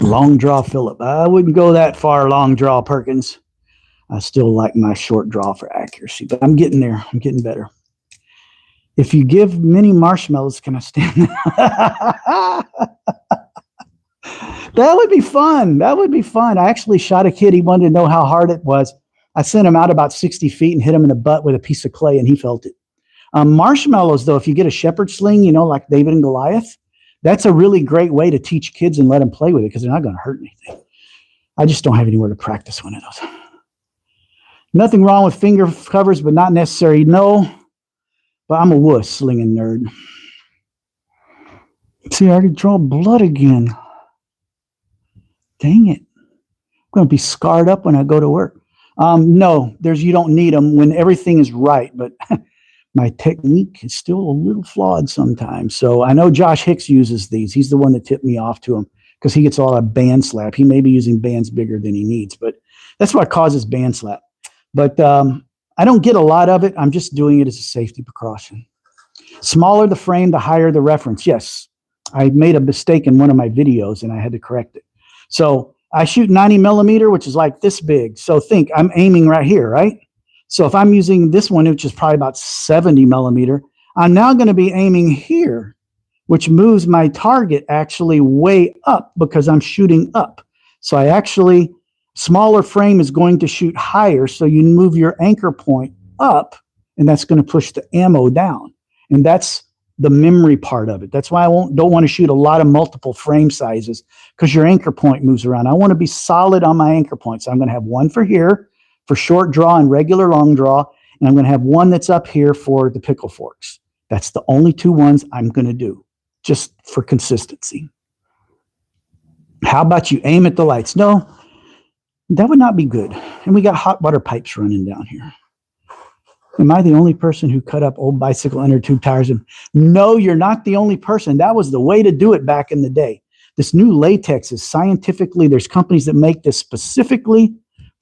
Long draw, Phillip. I wouldn't go that far long draw, Perkins. I still like my short draw for accuracy, but I'm getting there. I'm getting better. If you give mini marshmallows, can I stand that? That would be fun. That would be fun. I actually shot a kid. He wanted to know how hard it was. I sent him out about 60 feet and hit him in the butt with a piece of clay, and he felt it. Marshmallows, though, if you get a shepherd sling, you know, like David and Goliath, that's a really great way to teach kids and let them play with it because they're not going to hurt anything. I just don't have anywhere to practice one of those. Nothing wrong with finger covers, but not necessary. No, but I'm a wuss slinging nerd. See, I already draw blood again. Dang it. I'm going to be scarred up when I go to work. No, you don't need them when everything is right, but my technique is still a little flawed sometimes. So I know Josh Hicks uses these. He's the one that tipped me off to them because he gets a lot of band slap. He may be using bands bigger than he needs, but that's what causes band slap. But I don't get a lot of it. I'm just doing it as a safety precaution. Smaller the frame, the higher the reference. Yes, I made a mistake in one of my videos and I had to correct it. So I shoot 90 millimeter, which is like this big. So think I'm aiming right here, right? So if I'm using this one, which is probably about 70 millimeter, I'm now going to be aiming here, which moves my target actually way up because I'm shooting up. So I actually, smaller frame is going to shoot higher. So you move your anchor point up and that's going to push the ammo down. And that's the memory part of it. That's why I don't want to shoot a lot of multiple frame sizes because your anchor point moves around. I want to be solid on my anchor point. So I'm going to have one for here for short draw and regular long draw. And I'm going to have one that's up here for the pickle forks. That's the only two ones I'm going to do just for consistency. How about you aim at the lights? No, that would not be good. And we got hot water pipes running down here. Am I the only person who cut up old bicycle inner tube tires? No, you're not the only person. That was the way to do it back in the day. This new latex is scientifically, there's companies that make this specifically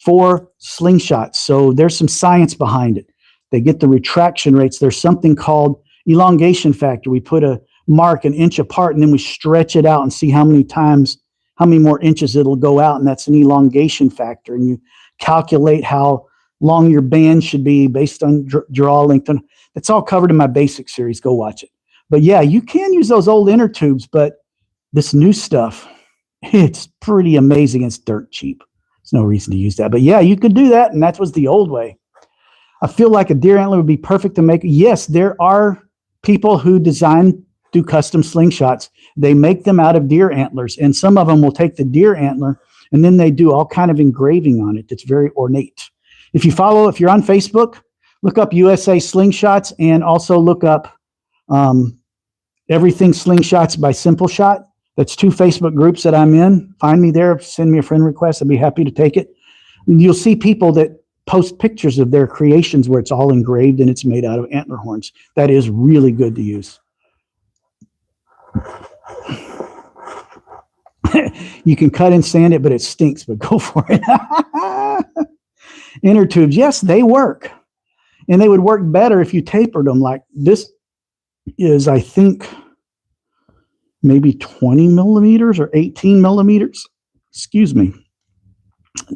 for slingshots. So there's some science behind it. They get the retraction rates. There's something called elongation factor. We put a mark an inch apart and then we stretch it out and see how many times, how many more inches it'll go out. And that's an elongation factor. And you calculate how long your band should be based on draw length. And that's all covered in my basic series. Go watch it. But yeah, you can use those old inner tubes, but this new stuff, it's pretty amazing. It's dirt cheap. There's no reason to use that. But yeah, you could do that. And that was the old way. I feel like a deer antler would be perfect to make. Yes, there are people who do custom slingshots. They make them out of deer antlers. And some of them will take the deer antler, And then they do all kind of engraving on it that's very ornate. If you're on Facebook, look up USA Slingshots, and also look up Everything Slingshots by Simpleshot. That's 2 Facebook groups that I'm in. Find me there, send me a friend request. I'd be happy to take it. And you'll see people that post pictures of their creations where it's all engraved and it's made out of antler horns. That is really good to use. You can cut and sand it, but it stinks, but go for it. Inner tubes, yes, they work. And they would work better if you tapered them. Like this is, I think, maybe 20 millimeters or 18 millimeters, excuse me,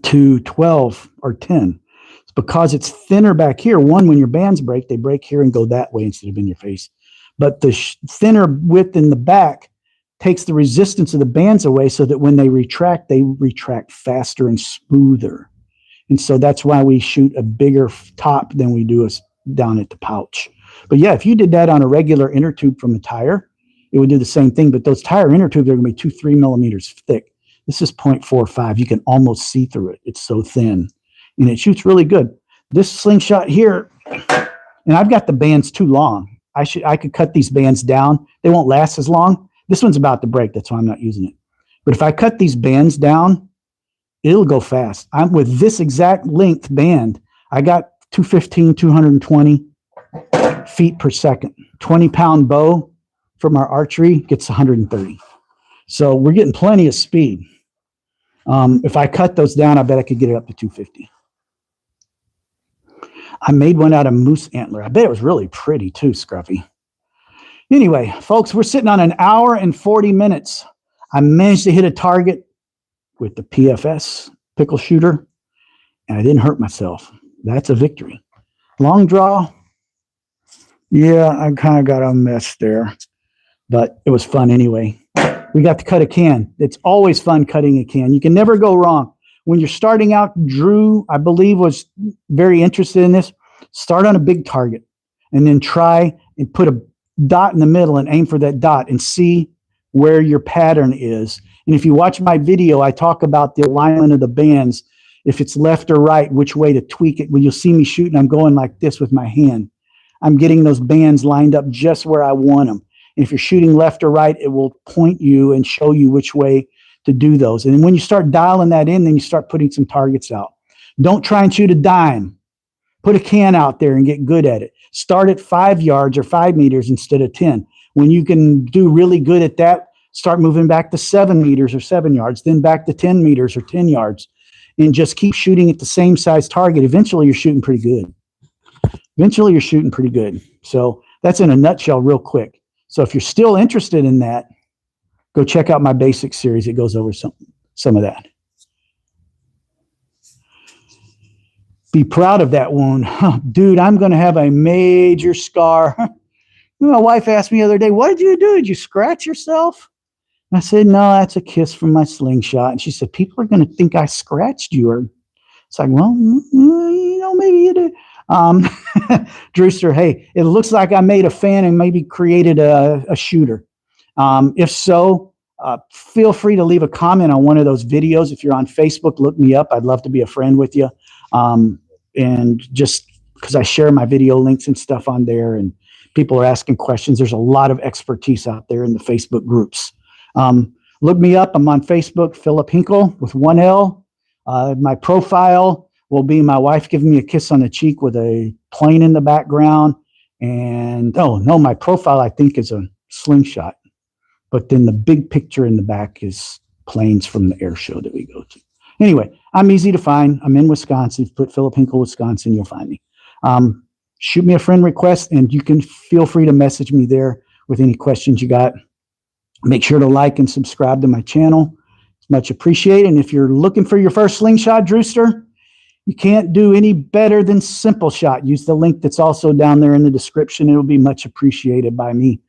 to 12 or 10. It's because it's thinner back here. One, when your bands break, they break here and go that way instead of in your face. But the thinner width in the back takes the resistance of the bands away so that when they retract faster and smoother. And so that's why we shoot a bigger top than we do down at the pouch. But yeah, if you did that on a regular inner tube from a tire, it would do the same thing. But those tire inner tubes are going to be 2-3 millimeters thick. This is 0.45. You can almost see through it. It's so thin. And it shoots really good. This Slingshot here, and I've got the bands too long. I could cut these bands down. They won't last as long. This one's about to break. That's why I'm not using it. But if I cut these bands down, it'll go fast. I'm with this exact length band. I got 215, 220 feet per second. 20-pound bow from our archery gets 130. So we're getting plenty of speed. If I cut those down, I bet I could get it up to 250. I made one out of moose antler. I bet it was really pretty too, Scruffy. Anyway, folks, we're sitting on 1 hour and 40 minutes. I managed to hit a target with the PFS pickle shooter, and I didn't hurt myself. That's a victory. Long draw, yeah, I kind of got a mess there, but it was fun anyway. We got to cut a can. It's always fun cutting a can. You can never go wrong. When you're starting out, Drew, I believe, was very interested in this. Start on a big target and then try and put a dot in the middle and aim for that dot and see where your pattern is. And if you watch my video, I talk about the alignment of the bands. If it's left or right, which way to tweak it. When you'll see me shooting, I'm going like this with my hand. I'm getting those bands lined up just where I want them. And if you're shooting left or right, it will point you and show you which way to do those. And when you start dialing that in, then you start putting some targets out. Don't try and shoot a dime. Put a can out there and get good at it. Start at 5 yards or 5 meters instead of 10. When you can do really good at that, start moving back to 7 meters or 7 yards, then back to 10 meters or 10 yards, and just keep shooting at the same size target. Eventually, you're shooting pretty good. So that's in a nutshell real quick. So if you're still interested in that, go check out my basic series. It goes over some of that. Be proud of that wound. Dude, I'm going to have a major scar. My wife asked me the other day, what did you do? Did you scratch yourself? And I said, no, that's a kiss from my Slingshot. And she said, people are going to think I scratched you. Or it's like, well, maybe you did. Drewster, hey, it looks like I made a fan and maybe created a shooter. If so, feel free to leave a comment on one of those videos. If you're on Facebook, look me up. I'd love to be a friend with you. And just because I share my video links and stuff on there and people are asking questions, there's a lot of expertise out there in the Facebook groups. Look me up. I'm on Facebook, Philip Hinkle with 1 L. My profile will be my wife giving me a kiss on the cheek with a plane in the background. And, oh, no, my profile, I think, is a Slingshot. But then the big picture in the back is planes from the air show that we go to. Anyway, I'm easy to find. I'm in Wisconsin. Put Philip Hinkle, Wisconsin, you'll find me. Shoot me a friend request, and you can feel free to message me there with any questions you got. Make sure to like and subscribe to my channel. It's much appreciated. And if you're looking for your first Slingshot, Drewster, you can't do any better than Simpleshot. Use the link that's also down there in the description. It'll be much appreciated by me.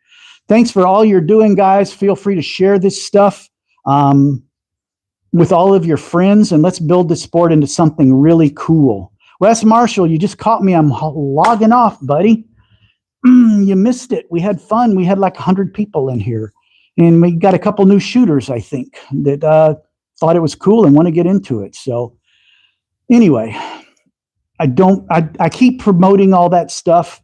Thanks for all you're doing, guys. Feel free to share this stuff with all of your friends, and let's build this sport into something really cool. Wes Marshall, you just caught me. I'm logging off, buddy. You missed it. We had fun. We had like 100 people in here, and we got a couple new shooters, I think, that thought it was cool and want to get into it. So anyway, I keep promoting all that stuff,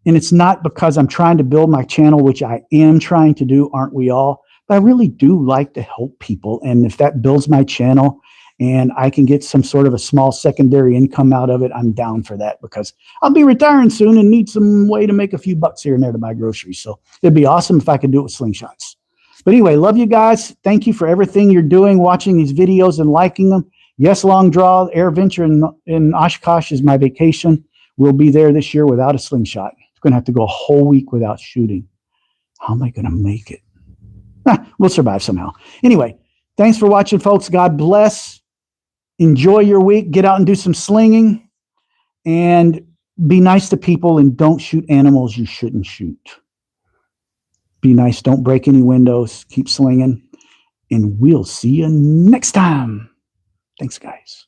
and it's not because I'm trying to build my channel, which I am trying to do, aren't we all? But I really do like to help people. And if that builds my channel and I can get some sort of a small secondary income out of it, I'm down for that, because I'll be retiring soon and need some way to make a few bucks here and there to buy groceries. So it'd be awesome if I could do it with Slingshots. But anyway, love you guys. Thank you for everything you're doing, watching these videos and liking them. Yes, Long Draw Air Venture in Oshkosh is my vacation. We'll be there this year without a Slingshot. I'm going to have to go a whole week without shooting. How am I going to make it? We'll survive somehow. Anyway, thanks for watching, folks. God bless. Enjoy your week. Get out and do some slinging. And be nice to people, and don't shoot animals you shouldn't shoot. Be nice. Don't break any windows. Keep slinging. And we'll see you next time. Thanks, guys.